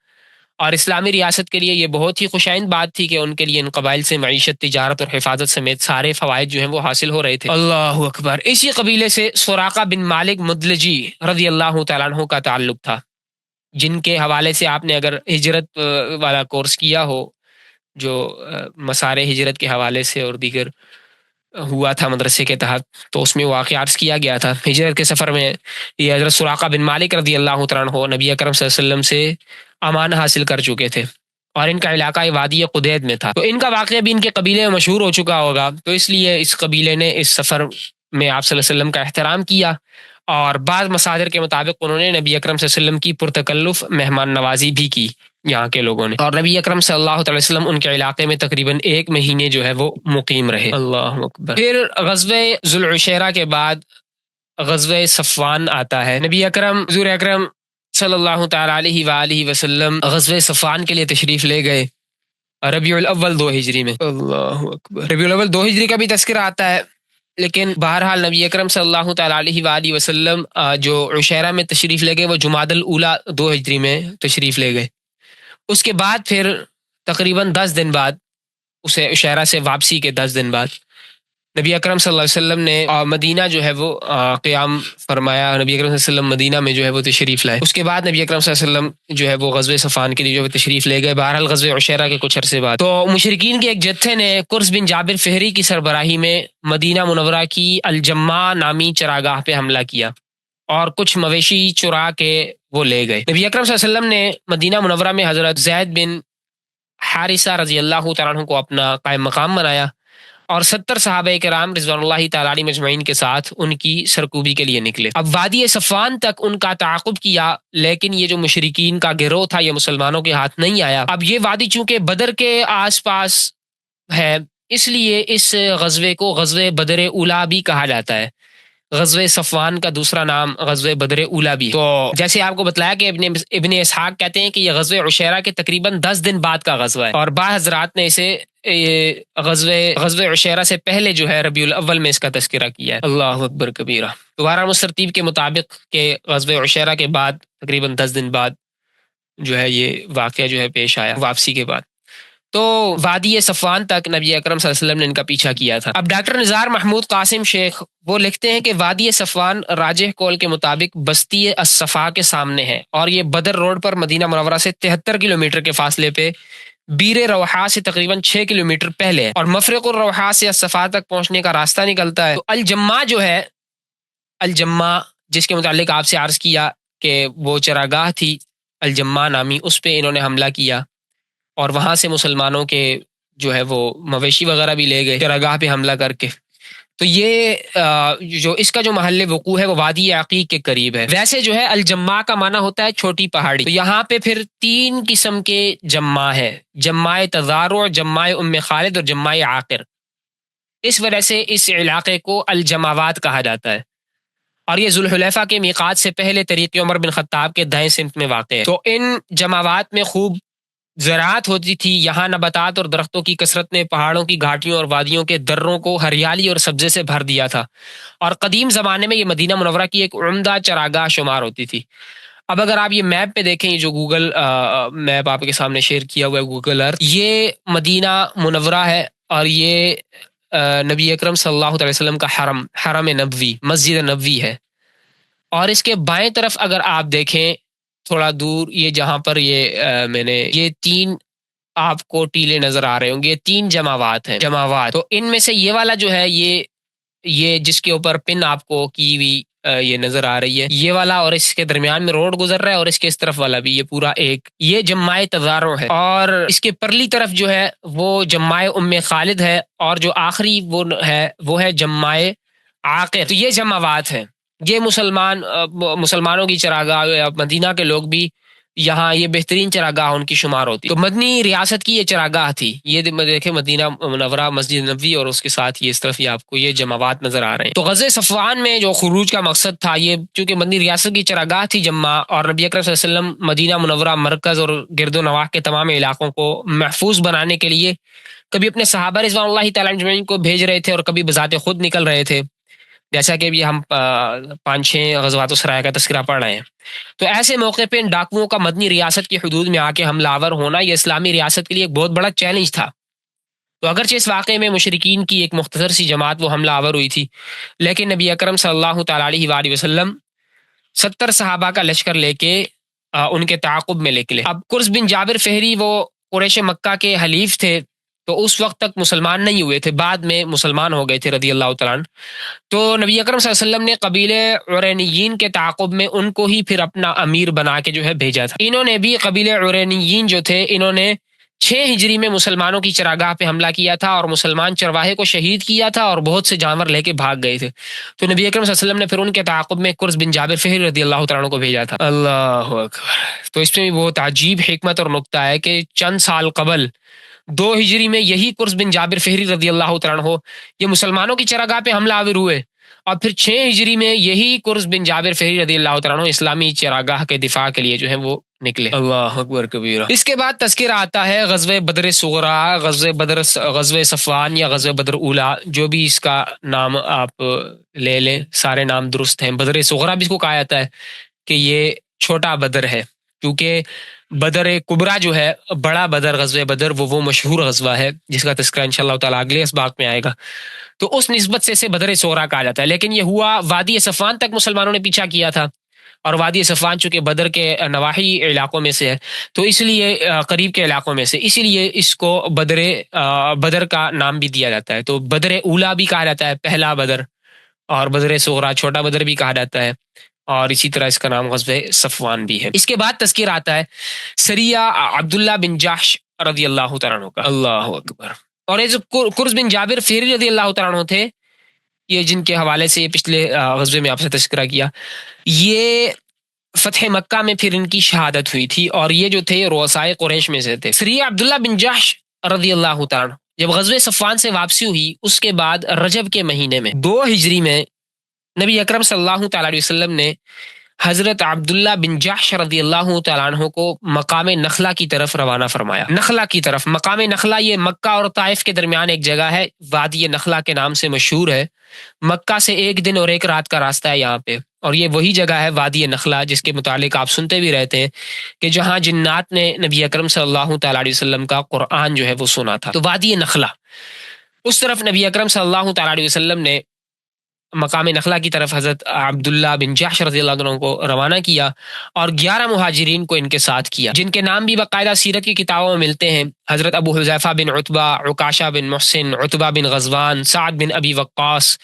اور اسلامی ریاست کے لیے یہ بہت ہی خوشائند بات تھی کہ ان کے لیے ان قبائل سے معیشت، تجارت اور حفاظت سمیت سارے فوائد جو ہیں وہ حاصل ہو رہے تھے۔ اللہ اکبر۔ اسی قبیلے سے سراقہ بن مالک مدلجی رضی اللہ تعالیٰ عنہ کا تعلق تھا، جن کے حوالے سے آپ نے اگر ہجرت والا کورس کیا ہو، جو مسار ہجرت کے حوالے سے اور دیگر ہوا تھا مدرسے کے تحت، تو اس میں واقعہ عرض کیا گیا تھا۔ ہجرت کے سفر میں یہ حضرت سراقہ بن مالک رضی اللہ تعالیٰ عنہ نبی اکرم صلی اللہ علیہ وسلم سے امان حاصل کر چکے تھے، اور ان کا علاقہ وادی قدید میں تھا۔ تو ان کا واقعہ بھی ان کے قبیلے میں مشہور ہو چکا ہوگا، تو اس لیے اس قبیلے نے اس سفر میں آپ صلی اللہ علیہ وسلم کا احترام کیا، اور بعض مصادر کے مطابق انہوں نے نبی اکرم صلی اللہ علیہ وسلم کی پرتکلف مہمان نوازی بھی کی یہاں کے لوگوں نے، اور نبی اکرم صلی اللہ علیہ وسلم ان کے علاقے میں تقریباً 1 مہینے جو ہے وہ مقیم رہے۔ اللہ اکبر۔ پھر غزوہ ذو العشیرہ کے بعد غزوہ صفوان آتا ہے۔ نبی اکرم حضور اکرم صلی اللہ تعالیٰ علیہ وآلہ وسلم غزوہ صفوان کے لیے تشریف لے گئے ربیع الاول 2 ہجری میں۔ اللہ اکبر۔ ربیع الاول 2 ہجری کا بھی تذکرہ آتا ہے، لیکن بہرحال نبی اکرم صلی اللہ تعالیٰ علیہ وآلہ وسلم جو عشیرہ میں تشریف لے گئے وہ جمادی الاولیٰ 2 ہجری میں تشریف لے گئے۔ اس کے بعد پھر تقریباً 10 دن بعد، اسے عشیرہ سے واپسی کے 10 دن بعد، نبی اکرم صلی اللہ علیہ وسلم نے مدینہ جو ہے وہ قیام فرمایا۔ نبی اکرم صلی اللہ علیہ وسلم مدینہ میں جو ہے وہ تشریف لائے۔ اس کے بعد نبی اکرم صلی اللہ علیہ وسلم جو ہے وہ غزوہ صفوان کے لیے جو ہے تشریف لے گئے، بہرحال غزوہ عشیرہ کے کچھ عرصے بعد۔ تو مشرکین کے ایک جتھے نے قرظ بن جابر فہری کی سربراہی میں مدینہ منورہ کی الجماع نامی چراگاہ پہ حملہ کیا، اور کچھ مویشی چرا کے وہ لے گئے۔ نبی اکرم صلی اللہ علیہ وسلم نے مدینہ منورہ میں حضرت زید بن حارثہ رضی اللہ تعالیٰ عنہ کو اپنا قائم مقام بنایا، اور 70 صحابہ کرام رضوان اللہ تعالیٰ علیہم مجمعین کے ساتھ ان کی سرکوبی کے لیے نکلے۔ اب وادی صفوان تک ان کا تعاقب کیا، لیکن یہ جو مشرکین کا گروہ تھا یہ مسلمانوں کے ہاتھ نہیں آیا۔ اب یہ وادی چونکہ بدر کے آس پاس ہے، اس لیے اس غزوے کو غزوہ بدر اولیٰ بھی کہا جاتا ہے۔ غزوہ صفوان کا دوسرا نام غزوہ بدر اولیٰ بھی۔ تو جیسے آپ کو بتلایا کہ ابن اسحاق کہتے ہیں کہ یہ غزوہ عشیرہ کے تقریباً 10 دن بعد کا غزوہ ہے، اور بعض حضرات نے اسے غزوہ عشیرہ سے پہلے جو ہے ربیع الاول میں اس کا تذکرہ کیا ہے۔ اللہ اکبر کبیرہ۔ دوبارہ مسترتیب کے مطابق کہ غزوہ عشیرہ کے بعد تقریباً 10 دن بعد جو ہے یہ واقعہ جو ہے پیش آیا واپسی کے بعد۔ تو وادی صفوان تک نبی اکرم صلی اللہ علیہ وسلم نے ان کا پیچھا کیا تھا۔ اب ڈاکٹر نزار محمود قاسم شیخ وہ لکھتے ہیں کہ وادی صفوان راجح قول کے مطابق بستی الصفا کے سامنے ہے، اور یہ بدر روڈ پر مدینہ منورہ سے 73 کلومیٹر کے فاصلے پہ بیر روحا سے تقریباً 6 کلومیٹر پہلے ہے، اور مفرق الروحا سے الصفا تک پہنچنے کا راستہ نکلتا ہے۔ تو الجمہ جو ہے، الجمہ جس کے متعلق آپ سے عرض کیا کہ وہ چراگاہ تھی الجمہ نامی، اس پہ انہوں نے حملہ کیا، اور وہاں سے مسلمانوں کے جو ہے وہ مویشی وغیرہ بھی لے گئے چراگاہ پہ حملہ کر کے۔ تو یہ جو اس کا جو محل وقوع ہے وہ وادی عقیق کے قریب ہے۔ ویسے جو ہے الجمہ کا معنی ہوتا ہے چھوٹی پہاڑی، تو یہاں پہ پھر 3 قسم کے جمع ہے، جمع تضارع، جمع ام خالد اور جمع عاقر۔ اس وجہ سے اس علاقے کو الجماوات کہا جاتا ہے، اور یہ ذوالحلیفہ کے میقات سے پہلے طریق عمر بن خطاب کے دائیں سمت میں واقع ہے۔ تو ان جماوات میں خوب زراعت ہوتی تھی، یہاں نباتات اور درختوں کی کثرت نے پہاڑوں کی گھاٹیوں اور وادیوں کے دروں کو ہریالی اور سبزے سے بھر دیا تھا، اور قدیم زمانے میں یہ مدینہ منورہ کی ایک عمدہ چراگاہ شمار ہوتی تھی۔ اب اگر آپ یہ میپ پہ دیکھیں، یہ جو گوگل میپ آپ کے سامنے شیئر کیا ہوا ہے گوگل ارتھ، یہ مدینہ منورہ ہے، اور یہ نبی اکرم صلی اللہ علیہ وسلم کا حرم نبوی، مسجد نبوی ہے۔ اور اس کے بائیں طرف اگر آپ دیکھیں تھوڑا دور، یہ جہاں پر میں نے یہ 3 آپ کو ٹیلے نظر آ رہے ہوں گے، یہ 3 جماوات ہیں، جماوات۔ تو ان میں سے یہ والا جو ہے یہ جس کے اوپر پن آپ کو کی ہوئی یہ نظر آ رہی ہے، یہ والا، اور اس کے درمیان میں روڈ گزر رہا ہے، اور اس کے اس طرف والا بھی، یہ پورا ایک یہ جمع تضارع ہے۔ اور اس کے پرلی طرف جو ہے وہ جمع ام خالد ہے، اور جو آخری وہ ہے جمع عاقر۔ تو یہ جماوات ہیں، یہ مسلمانوں کی چراگاہ، مدینہ کے لوگ بھی یہاں یہ بہترین چراگاہ ان کی شمار ہوتی۔ تو مدنی ریاست کی یہ چراگاہ تھی، یہ دیکھیں مدینہ منورہ، مسجد نبوی، اور اس کے ساتھ یہ اس طرف آپ کو یہ جماوات نظر آ رہے ہیں۔ تو غزوہ صفوان میں جو خروج کا مقصد تھا، یہ چونکہ مدنی ریاست کی چراگاہ تھی جمع، اور نبی اکرم صلی اللہ علیہ وسلم مدینہ منورہ مرکز اور گرد و نواح کے تمام علاقوں کو محفوظ بنانے کے لیے کبھی اپنے صحابہ رضوان اللہ تعالیٰ اجمعین کو بھیج رہے تھے، اور کبھی بذات خود نکل رہے تھے، جیسا کہ ابھی ہم 5-6 غزوات السرایا کا تذکرہ پڑھ رہے ہیں۔ تو ایسے موقع پہ ان ڈاکوؤں کا مدنی ریاست کی حدود میں آ کے حملہ آور ہونا یہ اسلامی ریاست کے لیے ایک بہت بڑا چیلنج تھا۔ تو اگرچہ اس واقعے میں مشرکین کی ایک مختصر سی جماعت وہ حملہ آور ہوئی تھی، لیکن نبی اکرم صلی اللہ تعالیٰ علیہ وآلہ وسلم 70 صحابہ کا لشکر لے کے ان کے تعاقب میں نکلے۔ اب قرظ بن جابر فہری وہ قریش مکہ کے حلیف تھے، تو اس وقت تک مسلمان نہیں ہوئے تھے، بعد میں مسلمان ہو گئے تھے رضی اللہ تعالیٰ عنہ۔ تو نبی اکرم صلی اللہ علیہ وسلم نے قبیلے عرینیین کے تعاقب میں ان کو ہی پھر اپنا امیر بنا کے جو ہے بھیجا تھا۔ انہوں نے بھی قبیلے عرینیین جو تھے، انہوں نے 6 ہجری میں مسلمانوں کی چراگاہ پہ حملہ کیا تھا، اور مسلمان چرواہے کو شہید کیا تھا، اور بہت سے جانور لے کے بھاگ گئے تھے۔ تو نبی اکرم صلی اللہ علیہ وسلم نے پھر ان کے تعاقب میں قرظ بن جابر فہری رضی اللہ تعالیٰ عنہ کو بھیجا تھا۔ اللہ اکبر۔ تو اس میں بھی بہت عجیب حکمت اور نکتہ ہے کہ چند سال قبل 2 ہجری میں یہی قرظ بن جابر فہری رضی اللہ تعالیٰ عنہ یہ مسلمانوں کی چراگاہ پہ حملہ آور ہوئے، اور پھر 6 ہجری میں یہی قرظ بن جابر فہری رضی اللہ تعالیٰ عنہ اسلامی چراگاہ کے دفاع کے لیے جو ہے وہ نکلے۔ اللہ اکبر کبیرہ۔ اس کے بعد تذکرہ آتا ہے غزوہ بدر صغریٰ، غزوہ صفوان یا غزوہ بدر اولیٰ، جو بھی اس کا نام آپ لے لیں، سارے نام درست ہیں۔ بدر صغریٰ بھی اس کو کہا جاتا ہے کہ یہ چھوٹا بدر ہے، کیونکہ بدر کبریٰ جو ہے، بڑا بدر، غزوہ بدر وہ مشہور غزوہ ہے جس کا تذکرہ انشاءاللہ تعالیٰ اگلے اسباق میں آئے گا۔ تو اس نسبت سے اسے بدر صغریٰ کہا جاتا ہے، لیکن یہ ہوا وادی صفوان تک مسلمانوں نے پیچھا کیا تھا، اور وادی صفوان چونکہ بدر کے نواحی علاقوں میں سے ہے، تو اس لیے قریب کے علاقوں میں سے، اسی لیے اس کو بدر کا نام بھی دیا جاتا ہے۔ تو بدر اولیٰ بھی کہا جاتا ہے، پہلا بدر، اور بدر صغریٰ چھوٹا بدر بھی کہا جاتا ہے، اور اسی طرح اس کا نام غزوہ صفوان بھی ہے۔ اس کے بعد تذکرہ آتا ہے سریہ عبداللہ بن جحش رضی اللہ تعالیٰ عنہ کا۔ اللہ اکبر۔ اور یہ جو قرز بن جابر فہری رضی اللہ تعالیٰ عنہ تھے، یہ جن کے حوالے سے یہ پچھلے غزوے میں آپ سے تذکرہ کیا، یہ فتح مکہ میں پھر ان کی شہادت ہوئی تھی، اور یہ جو تھے رؤسائے قریش میں سے تھے۔ سریہ عبداللہ بن جحش رضی اللہ تعالیٰ عنہ جب غزوہ صفوان سے واپسی ہوئی، اس کے بعد رجب کے مہینے میں 2 ہجری میں نبی اکرم صلی اللہ تعالیٰ علیہ وسلم نے حضرت عبداللہ بن جحش رضی اللہ تعالیٰ عنہ کو مقام نخلہ کی طرف روانہ فرمایا۔ نخلہ کی طرف، مقام نخلہ یہ مکہ اور طائف کے درمیان ایک جگہ ہے، وادی نخلہ کے نام سے مشہور ہے۔ مکہ سے 1 دن اور 1 رات کا راستہ ہے یہاں پہ، اور یہ وہی جگہ ہے وادی نخلہ جس کے متعلق آپ سنتے بھی رہتے ہیں کہ جہاں جنات نے نبی اکرم صلی اللہ تعالیٰ علیہ وسلم کا قرآن جو ہے وہ سنا تھا۔ تو وادی نخلہ، اس طرف نبی اکرم صلی اللہ تعالیٰ علیہ وسلم نے مقام نخلہ کی طرف حضرت عبداللہ بن جحش رضی اللہ عنہ کو روانہ کیا، اور 11 مہاجرین کو ان کے ساتھ کیا، جن کے نام بھی باقاعدہ سیرت کی کتابوں میں ملتے ہیں۔ حضرت ابو حذیفہ بن عتبہ، عکاشہ بن محسن، عتبہ بن غزوان، سعد بن ابی وقاص،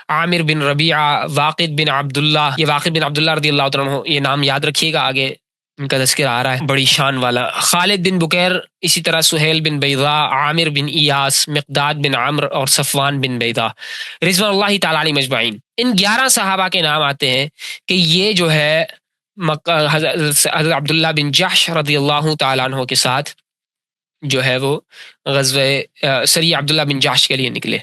عامر بن ربیعہ، واقد بن عبداللہ۔ یہ واقد بن عبداللہ رضی اللہ عنہ، یہ نام یاد رکھیے گا، آگے ان کا تذکرہ آ رہا ہے، بڑی شان والا۔ خالد بن بکیر، اسی طرح سہیل بن بیضاء، عامر بن ایاس، مقداد بن عمرو اور صفوان بن بیضاء رضوان اللہ تعالیٰ علیہم اجمعین۔ ان 11 صحابہ کے نام آتے ہیں کہ یہ جو ہے حضرت عبداللہ بن جحش رضی اللہ تعالیٰ عنہ کے ساتھ جو ہے وہ غزوہ سریہ عبداللہ بن جحش کے لیے نکلے۔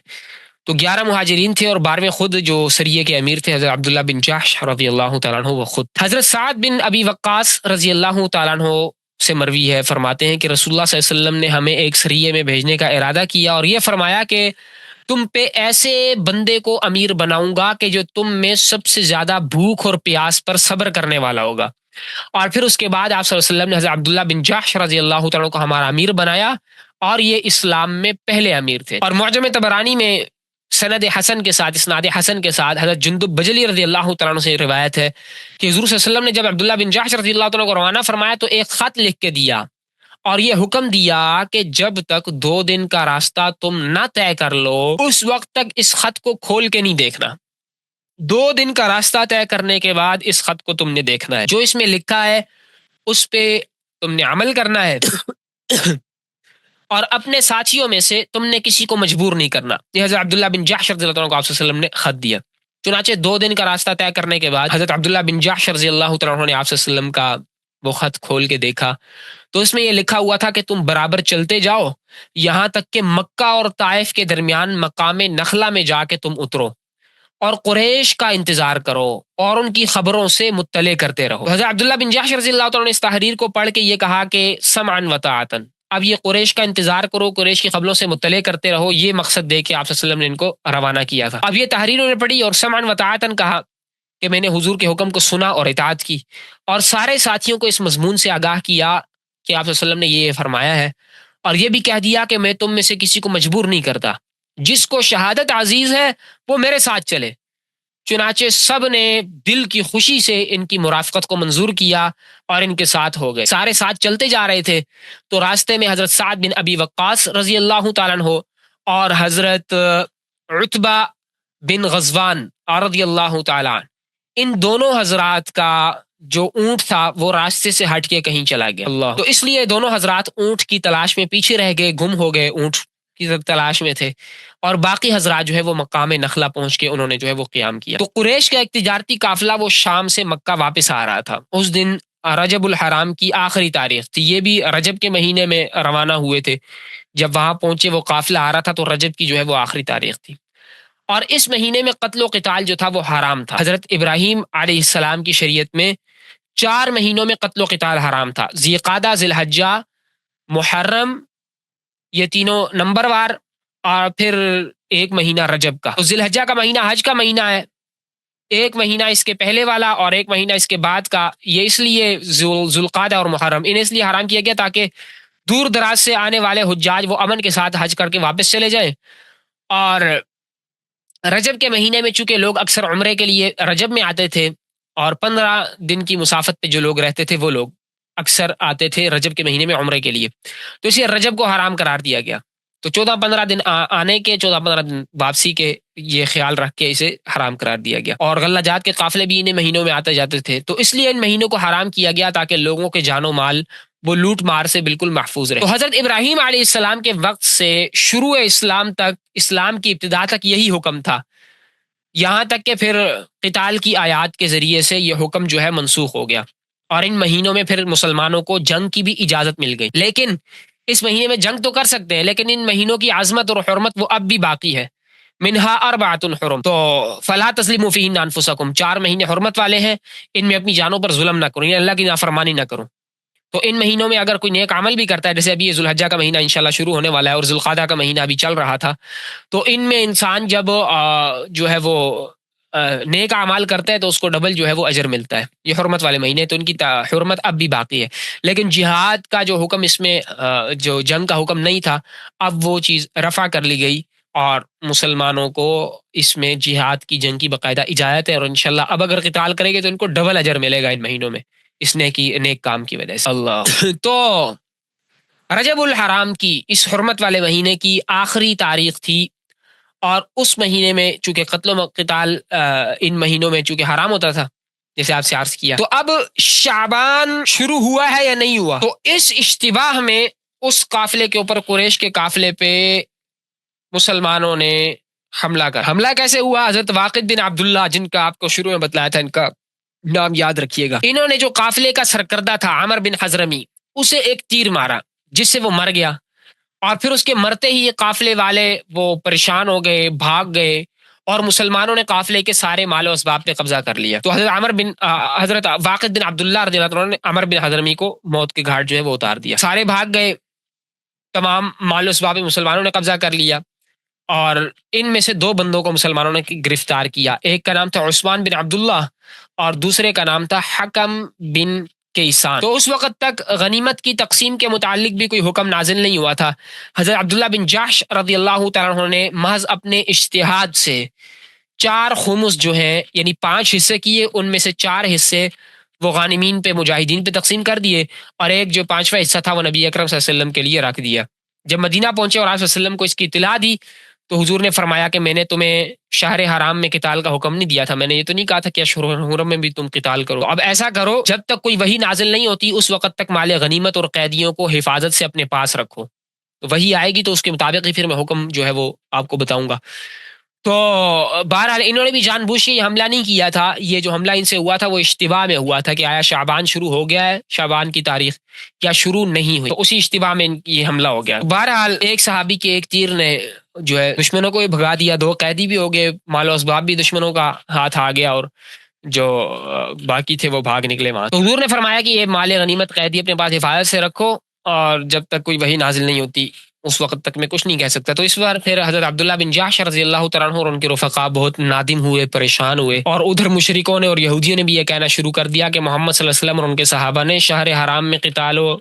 تو 11 مہاجرین تھے، اور 12ویں خود جو سریے کے امیر تھے حضرت عبداللہ بن جحش رضی اللہ تعالیٰ عنہ، وہ خود۔ حضرت سعد بن ابی وقاص رضی اللہ تعالیٰ عنہ سے مروی ہے، فرماتے ہیں کہ رسول اللہ صلی اللہ علیہ وسلم نے ہمیں ایک سریے میں بھیجنے کا ارادہ کیا، اور یہ فرمایا کہ تم پہ ایسے بندے کو امیر بناؤں گا کہ جو تم میں سب سے زیادہ بھوک اور پیاس پر صبر کرنے والا ہوگا۔ اور پھر اس کے بعد آپ صلی اللہ علیہ وسلم نے حضرت عبداللہ بن جحش رضی اللہ تعالیٰ عنہ کو ہمارا امیر بنایا، اور یہ اسلام میں پہلے امیر تھے۔ اور معجم طبرانی میں سند حسن کے ساتھ، اسناد حسن کے ساتھ، حضرت جندب بجلی رضی اللہ تعالیٰ عنہ سے روایت ہے کہ حضور صلی اللہ علیہ وسلم نے جب عبداللہ بن جحش رضی اللہ تعالیٰ عنہ کو روانہ فرمایا تو ایک خط لکھ کے دیا، اور یہ حکم دیا کہ جب تک 2 دن کا راستہ تم نہ طے کر لو، اس وقت تک اس خط کو کھول کے نہیں دیکھنا۔ 2 دن کا راستہ طے کرنے کے بعد اس خط کو تم نے دیکھنا ہے، جو اس میں لکھا ہے اس پہ تم نے عمل کرنا ہے، اور اپنے ساتھیوں میں سے تم نے کسی کو مجبور نہیں کرنا۔ یہ حضرت عبداللہ بن جحش رضی اللہ عنہ کو آپ صلی اللہ علیہ وسلم نے خط دیا۔ چنانچہ 2 دن کا راستہ طے کرنے کے بعد حضرت عبداللہ بن جحش رضی اللہ عنہ نے آپ صلی اللہ علیہ وسلم کا وہ خط کھول کے دیکھا، تو اس میں یہ لکھا ہوا تھا کہ تم برابر چلتے جاؤ یہاں تک کہ مکہ اور طائف کے درمیان مقام نخلہ میں جا کے تم اترو، اور قریش کا انتظار کرو اور ان کی خبروں سے مطلع کرتے رہو۔ حضرت عبداللہ بن جحش رضی اللہ عنہ نے اس تحریر کو پڑھ کے یہ کہا کہ سمعا و طاعتا، اب یہ قریش کا انتظار کرو، قریش کی خبروں سے مطلع کرتے رہو، یہ مقصد دے کے آپ صلی اللہ علیہ وسلم نے ان کو روانہ کیا تھا۔ اب یہ تحریر انہوں نے پڑھی اور سمعا و طاعتا کہا کہ میں نے حضور کے حکم کو سنا اور اطاعت کی، اور سارے ساتھیوں کو اس مضمون سے آگاہ کیا کہ آپ صلی اللہ علیہ وسلم نے یہ فرمایا ہے، اور یہ بھی کہہ دیا کہ میں تم میں سے کسی کو مجبور نہیں کرتا، جس کو شہادت عزیز ہے وہ میرے ساتھ چلے۔ چنانچہ سب نے دل کی خوشی سے ان کی مرافقت کو منظور کیا اور ان کے ساتھ ہو گئے۔ سارے ساتھ چلتے جا رہے تھے تو راستے میں حضرت سعد بن ابی وقاص رضی اللہ تعالیٰ عنہ اور حضرت عتبہ بن غزوان رضی اللہ تعالیٰ عنہ، ان دونوں حضرات کا جو اونٹ تھا وہ راستے سے ہٹ کے کہیں چلا گیا اللہ، تو اس لیے دونوں حضرات اونٹ کی تلاش میں پیچھے رہ گئے، گم ہو گئے، اونٹ کی تلاش میں تھے، اور باقی حضرات جو ہے وہ مقام نخلہ پہنچ کے انہوں نے جو ہے وہ قیام کیا۔ تو قریش کا ایک تجارتی قافلہ وہ شام سے مکہ واپس آ رہا تھا، اس دن رجب الحرام کی آخری تاریخ تھی، یہ بھی رجب کے مہینے میں روانہ ہوئے تھے، جب وہاں پہنچے وہ قافلہ آ رہا تھا تو رجب کی جو ہے وہ آخری تاریخ تھی، اور اس مہینے میں قتل و قتال جو تھا وہ حرام تھا۔ حضرت ابراہیم علیہ السلام کی شریعت میں 4 مہینوں میں قتل و قتال حرام تھا، ذی قعدہ، ذی الحجہ، محرم، یہ تینوں نمبر وار، اور پھر 1 مہینہ رجب کا۔ تو ذی الحجہ کا مہینہ حج کا مہینہ ہے، 1 مہینہ اس کے پہلے والا اور 1 مہینہ اس کے بعد کا، یہ اس لیے ذو القعدہ اور محرم انہیں اس لیے حرام کیا گیا تاکہ دور دراز سے آنے والے حجاج وہ امن کے ساتھ حج کر کے واپس چلے جائیں۔ اور رجب کے مہینے میں چونکہ لوگ اکثر عمرے کے لیے رجب میں آتے تھے، اور 15 دن کی مسافت پہ جو لوگ رہتے تھے وہ لوگ اکثر آتے تھے رجب کے مہینے میں عمرے کے لیے، تو اسی رجب کو حرام قرار دیا گیا۔ تو 14-15 دن آنے کے، 14-15 دن واپسی کے، یہ خیال رکھ کے اسے حرام قرار دیا گیا۔ اور غلہ جات کے قافلے بھی انہیں مہینوں میں آتے جاتے تھے، تو اس لیے ان مہینوں کو حرام کیا گیا تاکہ لوگوں کے جان و مال وہ لوٹ مار سے بالکل محفوظ رہے. تو حضرت ابراہیم علیہ السلام کے وقت سے شروع اسلام تک، اسلام کی ابتدا تک یہی حکم تھا، یہاں تک کہ پھر قتال کی آیات کے ذریعے سے یہ حکم جو ہے منسوخ ہو گیا، اور ان مہینوں میں پھر مسلمانوں کو جنگ کی بھی اجازت مل گئی. لیکن اس مہینے میں جنگ تو کر سکتے ہیں، لیکن ان مہینوں کی عظمت اور حرمت وہ اب بھی باقی ہے. منہا اربعۃ حرم، تو فلا تظلموا فیہن انفسکم، 4 مہینے حرمت والے ہیں، ان میں اپنی جانوں پر ظلم نہ کرو، یعنی اللہ کی نافرمانی نہ کرو. تو ان مہینوں میں اگر کوئی نیک عمل بھی کرتا ہے، جیسے ابھی یہ ذوالحجہ کا مہینہ انشاءاللہ شروع ہونے والا ہے اور ذوالقعدہ کا مہینہ ابھی چل رہا تھا، تو ان میں انسان جب جو ہے وہ نیک اعمال کرتا ہے تو اس کو ڈبل جو ہے وہ اجر ملتا ہے. یہ حرمت والے مہینے، تو ان کی حرمت اب بھی باقی ہے. لیکن جہاد کا جو حکم اس میں، جو جنگ کا حکم نہیں تھا، اب وہ چیز رفع کر لی گئی اور مسلمانوں کو اس میں جہاد کی، جنگ کی باقاعدہ اجازت ہے، اور انشاءاللہ اب اگر قتال کریں گے تو ان کو ڈبل اجر ملے گا ان مہینوں میں اس نیک کام کی وجہ سے. اللہ تو رجب الحرام کی، اس حرمت والے مہینے کی آخری تاریخ تھی، اور اس مہینے میں چونکہ قتل و قتال ان مہینوں میں چونکہ حرام ہوتا تھا جیسے آپ سے عرض کیا. تو اب شعبان شروع ہوا ہے یا نہیں ہوا؟ تو اس اشتباہ میں اس قافلے کے اوپر، قریش کے قافلے پہ مسلمانوں نے حملہ کیسے ہوا؟ حضرت واقد بن عبداللہ، جن کا آپ کو شروع میں بتلایا تھا، ان کا نام یاد رکھیے گا. انہوں نے جو قافلے کا سرکردہ تھا عامر بن حضرمی، اسے ایک تیر مارا جس سے وہ مر گیا، اور پھر اس کے مرتے ہی یہ قافلے والے وہ پریشان ہو گئے، بھاگ گئے، اور مسلمانوں نے قافلے کے سارے مال و اسباب پہ قبضہ کر لیا. تو حضرت واقد بن عبداللہ رضی اللہ عنہ نے عامر بن حضرمی کو موت کے گھاٹ جو ہے وہ اتار دیا. سارے بھاگ گئے، تمام مال و اسباب مسلمانوں نے قبضہ کر لیا، اور ان میں سے 2 بندوں کو مسلمانوں نے گرفتار کیا. ایک کا نام تھا عثمان بن عبداللہ اور دوسرے کا نام تھا حکم بن کیسان. تو اس وقت تک غنیمت کی تقسیم کے متعلق بھی کوئی حکم نازل نہیں ہوا تھا. حضرت عبداللہ بن جحش رضی اللہ تعالیٰ عنہ نے محض اپنے اجتہاد سے 4 خمس جو ہیں، یعنی 5 حصے کیے، ان میں سے 4 حصے وہ غانمین پہ، مجاہدین پہ تقسیم کر دیے، اور ایک جو 5واں حصہ تھا وہ نبی اکرم صلی اللہ علیہ وسلم کے لیے رکھ دیا. جب مدینہ پہنچے اور آپ صلی اللہ علیہ وسلم کو اس کی اطلاع دی تو حضور نے فرمایا کہ میں نے تمہیں شہر حرام میں قتال کا حکم نہیں دیا تھا، میں نے یہ تو نہیں کہا تھا کہ اشہر حرم میں بھی تم قتال کرو. اب ایسا کرو، جب تک کوئی وحی نازل نہیں ہوتی اس وقت تک مال غنیمت اور قیدیوں کو حفاظت سے اپنے پاس رکھو، تو وحی آئے گی تو اس کے مطابق ہی پھر میں حکم جو ہے وہ آپ کو بتاؤں گا. تو بہرحال انہوں نے بھی جان بوجھ کے یہ حملہ نہیں کیا تھا. یہ جو حملہ ان سے ہوا تھا وہ اشتباہ میں ہوا تھا کہ آیا شعبان شروع ہو گیا ہے، شعبان کی تاریخ یا شروع نہیں ہوئی، تو اسی اشتباہ میں یہ حملہ ہو گیا. بہرحال ایک صحابی کے ایک تیر نے جو ہے دشمنوں کو بھی بھگا دیا، 2 قیدی بھی ہو گئے، مال و اسباب بھی دشمنوں کا ہاتھ آ گیا، اور جو باقی تھے وہ بھاگ نکلے وہاں. تو حضور نے فرمایا کہ یہ مال غنیمت قیدی اپنے پاس حفاظت سے رکھو، اور جب تک کوئی وحی نازل نہیں ہوتی اس وقت تک میں کچھ نہیں کہہ سکتا. تو اس بار پھر حضرت عبداللہ بن جحش رضی اللہ تعالیٰ عنہ اور ان کے رفقا بہت نادم ہوئے، پریشان ہوئے، اور ادھر مشرکوں نے اور یہودیوں نے بھی یہ کہنا شروع کر دیا کہ محمد صلی اللہ علیہ وسلم اور ان کے صحابہ نے شہر حرام میں قتال و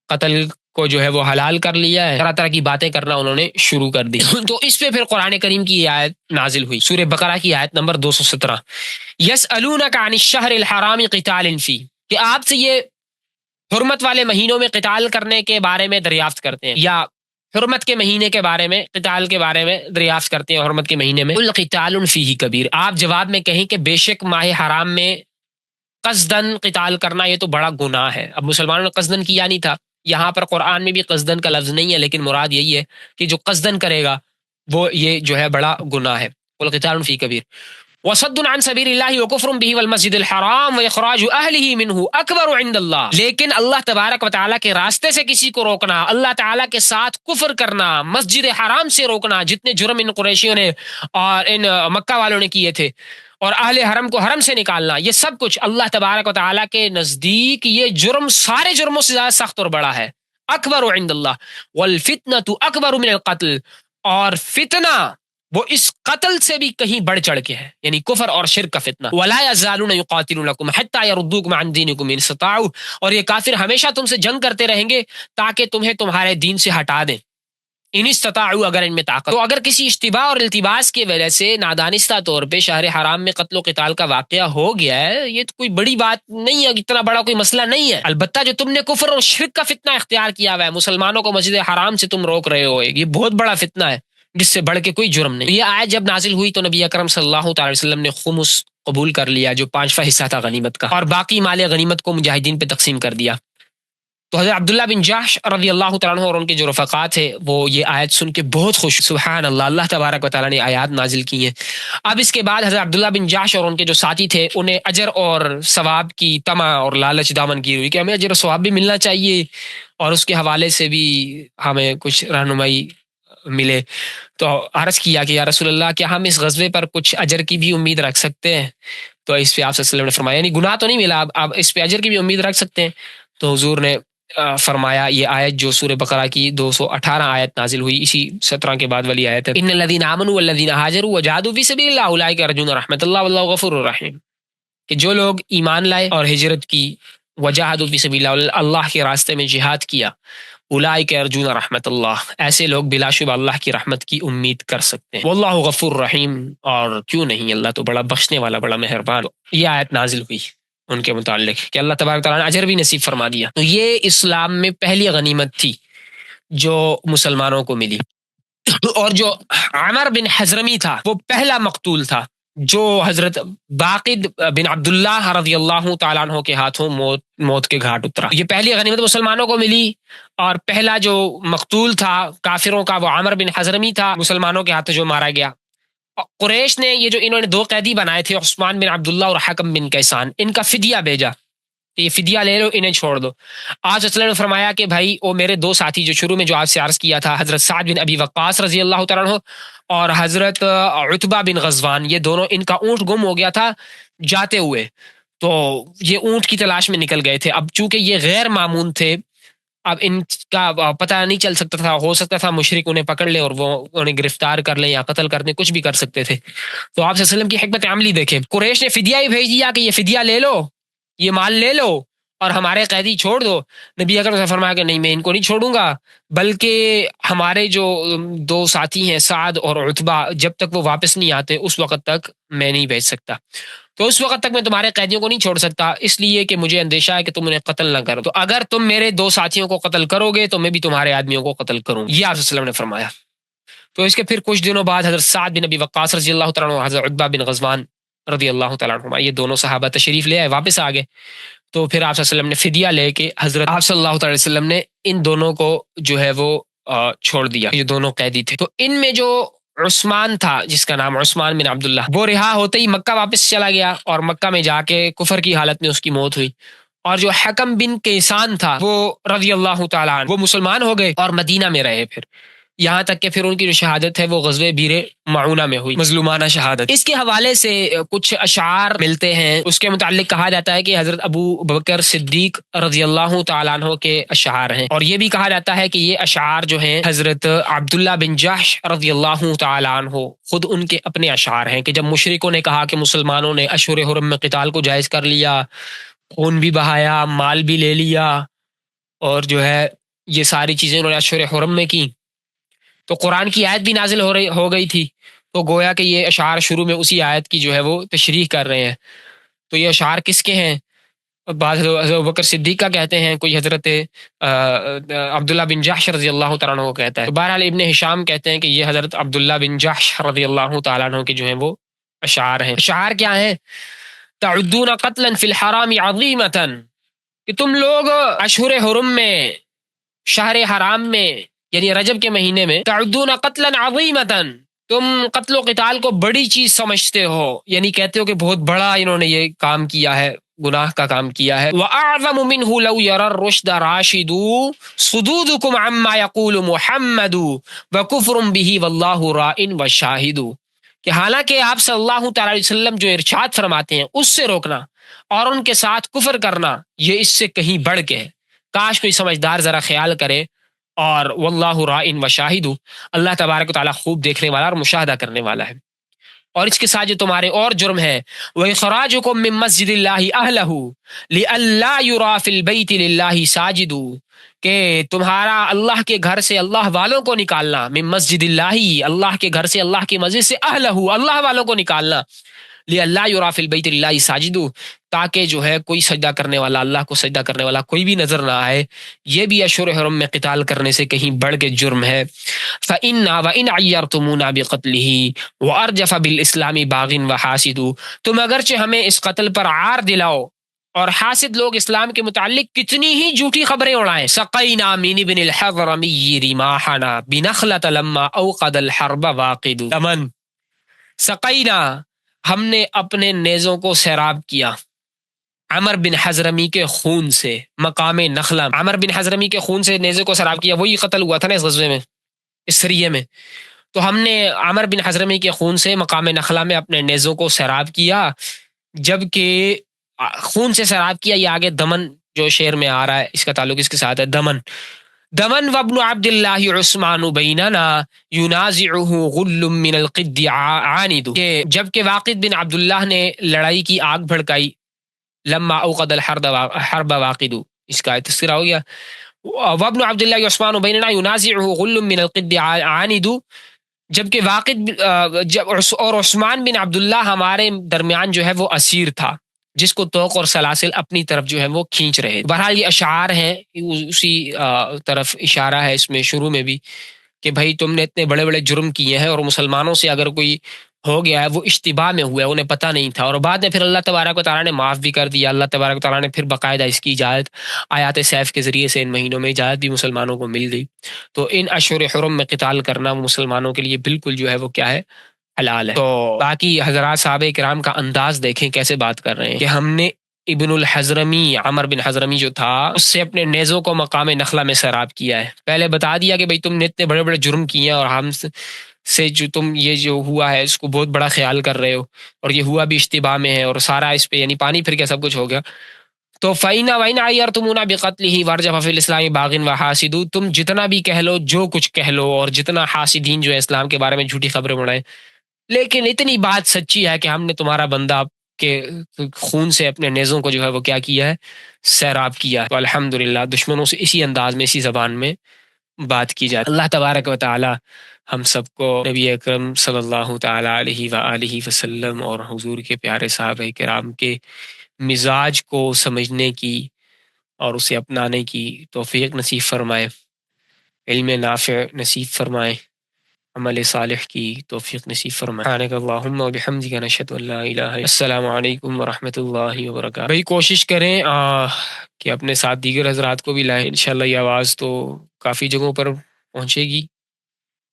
قتل کو جو ہے وہ حلال کر لیا ہے، طرح طرح کی باتیں کرنا انہوں نے شروع کر دی. تو اس پہ پھر قرآن کریم کی یہ آیت نازل ہوئی، سورہ بقرہ کی آیت نمبر 217، یسألونک عن الشہر الحرام قتال فیہ، کہ آپ سے یہ حرمت والے مہینوں میں قتال کرنے کے بارے میں دریافت کرتے ہیں، یا حرمت کے مہینے کے بارے میں، قتال کے بارے میں دریافت کرتے ہیں حرمت کے مہینے میں. قل قتال فیہ کبیر، آپ جواب میں کہیں کہ بے شک ماہ حرام میں قصدن قتال کرنا یہ تو بڑا گناہ ہے. اب مسلمانوں نے قصدن کیا نہیں تھا، یہاں پر قرآن میں بھی قصدن کا لفظ نہیں ہے، لیکن مراد یہی ہے کہ جو قصدن کرے گا وہ یہ جو ہے بڑا گناہ ہے. قل قتال فیہ کبیر وصد عن سبیل اللہ وکفر بہ والمسجد الحرام واخراج اہلہ منہ اکبر عند اللہ، لیکن اللہ تبارک و تعالیٰ کے راستے سے کسی کو روکنا، اللہ تعالیٰ کے ساتھ کفر کرنا، مسجد حرام سے روکنا، جتنے جرم ان قریشیوں نے اور ان مکہ والوں نے کیے تھے، اور اہل حرم کو حرم سے نکالنا، یہ سب کچھ اللہ تبارک و تعالیٰ کے نزدیک یہ جرم سارے جرموں سے زیادہ سخت اور بڑا ہے. اکبر عند اللہ والفتنۃ اکبر من القتل، اور فتنہ وہ اس قتل سے بھی کہیں بڑھ چڑھ کے ہے، یعنی کفر اور شرک کا فتنہ. ولا یزالون یقاتلونکم حتی یردوکم عن دینکم ان استطاعوا، اور یہ کافر ہمیشہ تم سے جنگ کرتے رہیں گے تاکہ تمہیں تمہارے دین سے ہٹا دیں، ان استطاعوا، اگر ان میں طاقت. تو اگر کسی اشتباہ اور التباس کی وجہ سے نادانستہ طور پہ شہر حرام میں قتل و قتال کا واقعہ ہو گیا ہے، یہ تو کوئی بڑی بات نہیں ہے، اتنا بڑا کوئی مسئلہ نہیں ہے. البتہ جو تم نے کفر اور شرک کا فتنہ اختیار کیا ہوا ہے، مسلمانوں کو مسجد حرام سے تم روک رہے ہو، یہ بہت بڑا فتنہ ہے جس سے بڑھ کے کوئی جرم نہیں. یہ آیت جب نازل ہوئی تو نبی اکرم صلی اللہ تعالی وسلم نے خمس قبول کر لیا، جو 5واں حصہ تھا غنیمت کا، اور باقی مال غنیمت کو مجاہدین پہ تقسیم کر دیا. تو حضرت عبداللہ بن جحش رضی اللہ تعالیٰ عنہ اور ان کے جو رفقا تھے وہ یہ آیت سن کے بہت خوش، سبحان اللہ، اللہ تبارک و تعالیٰ نے آیات نازل کی ہیں۔ اب اس کے بعد حضرت عبداللہ بن جحش اور ان کے جو ساتھی تھے انہیں اجر اور ثواب کی طمع اور لالچ دامن کی ہوئی کہ ہمیں اجر و ثواب بھی ملنا چاہیے اور اس کے حوالے سے بھی ہمیں کچھ رہنمائی ملے۔ تو عرض کیا کہ یا رسول اللہ کیا ہم اس غزوے پر کچھ اجر کی بھی امید رکھ سکتے ہیں؟ تو اس پہ آپ صلی اللہ علیہ وسلم نے فرمایا یعنی گناہ تو نہیں ملا، آپ اس پہ اجر کی بھی امید رکھ سکتے ہیں؟ تو حضور نے فرمایا یہ آیت جو سورہ بقرہ کی 218 آیت نازل ہوئی، اسی 17 کے بعد والی آیت ہے، ان الذین آمنوا والذین هاجروا وجاہدوا فی سبیل اللہ اولئک یرجون رحمت اللہ واللہ غفور رحیم، کہ جو لوگ ایمان لائے اور ہجرت کی، وجاہدوا فی سبیل اللہ، اللہ کے راستے میں جہاد کیا، اولئک یرجون رحمت اللہ، ایسے لوگ بلا شبہ اللہ کی رحمت کی امید کر سکتے ہیں، واللہ غفور رحیم، اور کیوں نہیں، اللہ تو بڑا بخشنے والا، بڑا مہربان۔ یہ آیت نازل ہوئی ان کے متعلق کہ اللہ تبارک تعالیٰ نے اجر بھی نصیب فرما دیا۔ تو یہ اسلام میں پہلی غنیمت تھی جو مسلمانوں کو ملی، اور جو عمر بن حضرمی تھا وہ پہلا مقتول تھا جو حضرت باقد بن عبداللہ رضی اللہ تعالیٰ عنہ کے ہاتھوں موت کے گھاٹ اترا۔ یہ پہلی غنیمت مسلمانوں کو ملی، اور پہلا جو مقتول تھا کافروں کا وہ عمر بن حضرمی تھا، مسلمانوں کے ہاتھوں جو مارا گیا۔ قریش نے یہ جو انہوں نے 2 قیدی بنائے تھے، عثمان بن عبداللہ اور حکم بن کیسان، ان کا فدیہ بھیجا، یہ فدیہ لے لو، انہیں چھوڑ دو۔ آج صلی اللہ نے فرمایا کہ بھائی وہ میرے 2 ساتھی جو شروع میں جو آپ سے عرض کیا تھا، حضرت سعد بن ابی وقاص رضی اللہ تعالیٰ عنہ اور حضرت عتبہ بن غزوان، یہ دونوں، ان کا اونٹ گم ہو گیا تھا جاتے ہوئے، تو یہ اونٹ کی تلاش میں نکل گئے تھے۔ اب چونکہ یہ غیر معمون تھے، اب ان کا پتہ نہیں چل سکتا تھا، ہو سکتا تھا مشرک انہیں پکڑ لیں اور وہ انہیں گرفتار کر لیں یا قتل کر دیں، کچھ بھی کر سکتے تھے۔ تو آپ صلی اللہ علیہ وسلم کی حکمت عملی دیکھیں، قریش نے فدیہ ہی بھیج دیا کہ یہ فدیہ لے لو، یہ مال لے لو اور ہمارے قیدی چھوڑ دو۔ نبی اکرم نے فرمایا کہ نہیں، میں ان کو نہیں چھوڑوں گا، بلکہ ہمارے جو 2 ساتھی ہیں سعد اور عتبہ، جب تک وہ واپس نہیں آتے اس وقت تک میں نہیں بھیج سکتا، تو اس وقت تک میں تمہارے قیدیوں کو نہیں چھوڑ سکتا، اس لیے کہ مجھے اندیشہ ہے کہ تم انہیں قتل نہ کرو، تو اگر تم میرے 2 ساتھیوں کو قتل کرو گے تو میں بھی تمہارے آدمیوں کو قتل کروں، یہ آپ صلی اللہ علیہ وسلم نے فرمایا۔ تو اس کے پھر کچھ دنوں بعد حضرت سعد بن ابی وقاص رضی اللہ تعالیٰ عنہ، حضرت عتبہ بن غزوان رضی اللہ تعالیٰ عنہ، یہ دونوں صحابہ تشریف لے آئے، واپس آ گئے۔ تو پھر آپ صلی اللہ علیہ وسلم نے فدیہ لے کے حضرت آپ صلی اللہ تعالی وسلم نے ان دونوں کو جو ہے وہ چھوڑ دیا، یہ دونوں قیدی تھے۔ تو ان میں جو عثمان تھا، جس کا نام عثمان بن عبداللہ، وہ رہا ہوتے ہی مکہ واپس چلا گیا اور مکہ میں جا کے کفر کی حالت میں اس کی موت ہوئی۔ اور جو حکم بن کیسان تھا وہ رضی اللہ تعالیٰ عنہ، وہ مسلمان ہو گئے اور مدینہ میں رہے، پھر یہاں تک کہ پھر ان کی جو شہادت ہے وہ غزوہ بیر معونہ میں ہوئی، مظلومانہ شہادت۔ اس کے حوالے سے کچھ اشعار ملتے ہیں، اس کے متعلق کہا جاتا ہے کہ حضرت ابو بکر صدیق رضی اللہ تعالیٰ عنہ کے اشعار ہیں، اور یہ بھی کہا جاتا ہے کہ یہ اشعار جو ہیں حضرت عبداللہ بن جحش رضی اللہ تعالیٰ عنہ خود ان کے اپنے اشعار ہیں، کہ جب مشرکوں نے کہا کہ مسلمانوں نے اشہر حرم میں قتال کو جائز کر لیا، خون بھی بہایا، مال بھی لے لیا، اور جو ہے یہ ساری چیزیں انہوں نے اشہر حرم میں کی، تو قرآن کی آیت بھی نازل ہو گئی تھی، تو گویا کہ یہ اشعار شروع میں اسی آیت کی جو ہے وہ تشریح کر رہے ہیں۔ تو یہ اشعار کس کے ہیں؟ بعض حضرت ابوبکر صدیق کا کہتے ہیں، کوئی حضرت عبداللہ بن جحش رضی اللہ تعالیٰ عنہ کو کہتا ہے۔ تو بہرحال ابن ہشام کہتے ہیں کہ یہ حضرت عبداللہ بن جحش رضی اللہ تعالیٰ عنہ کے جو ہیں وہ اشعار ہیں۔ اشعار کیا ہیں؟ تعدون قتلا فی الحرام عظیمتا، کہ تم لوگ اشہر حرم میں، شہر حرام میں، یعنی رجب کے مہینے میں، تعدون قتلا عظیمتا، تم قتل و قتال کو بڑی چیز سمجھتے ہو، یعنی کہتے ہو کہ بہت بڑا انہوں نے یہ کام کیا ہے، گناہ کا کام کیا ہے۔ وَأَعْظَمُ مِنْهُ لَوْ يَرَى الرُّشْدَ رَاشِدُ صُدُودُكُمْ عَمَّا يَقُولُ مُحَمَّدُ وَكُفْرٌ بِهِ وَاللَّهُ رَائِنْ وَشَاهِدُ، کہ حالانکہ آپ صلی اللہ تعالی علیہ وسلم جو ارشاد فرماتے ہیں اس سے روکنا اور ان کے ساتھ کفر کرنا یہ اس سے کہیں بڑھ کے ہے، کاش کوئی سمجھدار ذرا خیال کرے، اور واللہ رائن و شاہد، اللہ تبارک و تعالیٰ خوب دیکھنے والا اور مشاہدہ کرنے والا ہے۔ اور اس کے ساتھ جو تمہارے اور جرم ہے، وَإِخْرَاجُكُم مِّن مَّسْجِدِ اللَّهِ أَهْلَهُ لِأَلَّا يُرَىٰ فِي الْبَيْتِ لِلَّهِ سَاجِدُ، کہ تمہارا اللہ کے گھر سے اللہ والوں کو نکالنا، من مسجد اللہ، اللہ کے گھر سے، اللہ کی مسجد سے، اہلہ، اللہ والوں کو نکالنا، لِأَلَّا يُرَىٰ فِي الْبَيْتِ لِلَّهِ سَاجِدُ، تاکہ جو ہے کوئی سجدہ کرنے والا، اللہ کو سجدہ کرنے والا کوئی بھی نظر نہ آئے، یہ بھی اشہر حرم میں قتال کرنے سے کہیں بڑھ کے جرم ہے۔ فَإِنَّا وَإِنْ عَيَّرْتُمُونَا بِقَتْلِهِ وَأَرْجَفَ بِالْإِسْلَامِ بَاغٍ وَحَاسِدُ، تم اگرچہ ہمیں اس قتل پر عار دلاؤ اور حاسد لوگ اسلام کے متعلق کتنی ہی جھوٹی خبریں اڑائیں. سقینا من ابن الحضرمی رماحنا بنخلۃ لما اوقد الحرب واقد دمن. سقینا ہم نے اپنے نیزوں کو سیراب کیا عمر بن حضرمی کے خون سے مقام نخلا. عمر بن حضرمی کے خون سے نیزے کو سیراب کیا، وہی قتل ہوا تھا نا اس غزوے میں، اس سریے میں. تو ہم نے عمر بن حضرمی کے خون سے مقام نخلا میں اپنے نیزوں کو سیراب کیا، جبکہ خون سے سیراب کیا. یہ آگے دمن جو شعر میں آ رہا ہے اس کا تعلق اس کے ساتھ ہے. دمن دمن وابن عبد اللہ عثمان بیننا ینازعہ غل من القد عاند، کہ جبکہ واقد بن عبداللہ نے لڑائی کی آگ بھڑکائی. لما اوقد الحرب واقد، اس کا تذکرہ ہو گیا. وابن عبداللہ عثمان بیننا ینازعہ غل من القد عاند، جبکہ واقد اور عثمان بن عبداللہ ہمارے درمیان جو ہے وہ اسیر تھا جس کو طوق اور سلاسل اپنی طرف جو ہے وہ کھینچ رہے. بہرحال یہ اشعار ہیں، اسی طرف اشارہ ہے اس میں شروع میں بھی کہ بھائی تم نے اتنے بڑے بڑے جرم کیے ہیں اور مسلمانوں سے اگر کوئی ہو گیا ہے وہ اشتباہ میں ہوا ہے، انہیں پتہ نہیں تھا، اور بعد میں پھر اللہ تبارک و تعالیٰ نے معاف بھی کر دیا. اللہ تبارک و تعالیٰ نے پھر باقاعدہ اس کی اجازت آیات سیف کے ذریعے سے ان مہینوں میں اجازت بھی مسلمانوں کو مل گئی. تو ان اشہر حرم میں قتال کرنا وہ مسلمانوں کے لیے بالکل جو ہے وہ کیا ہے، حلال ہے. تو باقی حضرات صحابہ کرام کا انداز دیکھیں کیسے بات کر رہے ہیں کہ ہم نے ابن الحضرمی عمر بن حضرمی جو تھا اس سے اپنے نیزوں کو مقام نخلا میں سیراب کیا ہے. پہلے بتا دیا کہ بھئی تم نے اتنے بڑے بڑے جرم کیے ہیں اور ہم سے جو تم یہ جو ہوا ہے اس کو بہت بڑا خیال کر رہے ہو، اور یہ ہوا بھی اشتباہ میں ہے، اور سارا اس پہ یعنی پانی پھر کے سب کچھ ہو گیا. تو فَإِنَّ وَإِنْ عَيَّرْتُمُونَ بِقَتْلِهِ وَارْجَفَ فِي الْإِسْلَامِ بَاغٍ وَحَاسِدُ، تم جتنا بھی کہہ لو، جو کچھ کہہ لو، اور جتنا حاسدین جو ہے اسلام کے بارے میں جھوٹی خبریں اڑائیں، لیکن اتنی بات سچی ہے کہ ہم نے تمہارا بندہ کے خون سے اپنے نیزوں کو جو ہے وہ کیا کیا ہے، سیراب کیا. تو الحمدللہ دشمنوں سے اسی انداز میں اسی زبان میں بات کی جاتی. اللہ تبارک و تعالی ہم سب کو نبی اکرم صلی اللہ تعالی علیہ وآلہ وسلم اور حضور کے پیارے صحابہ کرام کے مزاج کو سمجھنے کی اور اسے اپنانے کی توفیق نصیب فرمائے، علم نافع نصیب فرمائے، عمل صالح کی توفیق نصیب فرمائے. سبحانک اللہم و بحمدک نشہد ان لا الہ. السلام علیکم ورحمۃ اللہ وبرکاتہ. بھائی کوشش کریں کہ اپنے ساتھ دیگر حضرات کو بھی لائیں. انشاءاللہ یہ آواز تو کافی جگہوں پر پہنچے گی،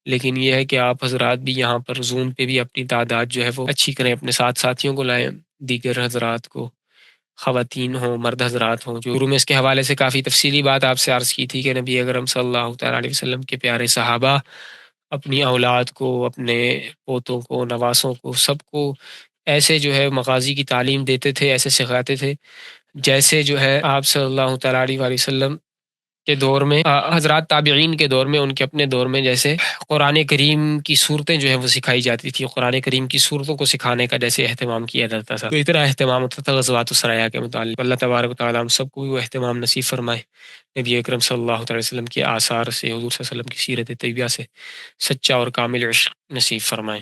لیکن یہ ہے کہ آپ حضرات بھی یہاں پر زوم پہ بھی اپنی تعداد جو ہے وہ اچھی کریں، اپنے ساتھ ساتھیوں کو لائیں، دیگر حضرات کو، خواتین ہوں مرد حضرات ہوں. جو شروع میں اس کے حوالے سے کافی تفصیلی بات آپ سے عرض کی تھی کہ نبی اکرم صلی اللہ تعالیٰ علیہ وسلم کے پیارے صحابہ اپنی اولاد کو، اپنے پوتوں کو، نواسوں کو، سب کو ایسے جو ہے مغازی کی تعلیم دیتے تھے، ایسے سکھاتے تھے جیسے جو ہے آپ صلی اللہ تعالیٰ علیہ وآلہ وسلم کے دور میں، حضرات تابعین کے دور میں، ان کے اپنے دور میں جیسے قرآن کریم کی صورتیں جو ہیں وہ سکھائی جاتی تھی، قرآن کریم کی صورتوں کو سکھانے کا جیسے اہتمام کیا جاتا تھا، تو اتنا اہتمام ہوتا تھا غزوات السرایا کے متعلق. اللہ تبارک و تعالیٰ ہم سب کو بھی وہ اہتمام نصیب فرمائے، نبی اکرم صلی اللہ علیہ وسلم کے آثار سے، حضور صلی اللہ علیہ وسلم کی سیرت طیبہ سے سچا اور کامل عشق نصیب فرمائے.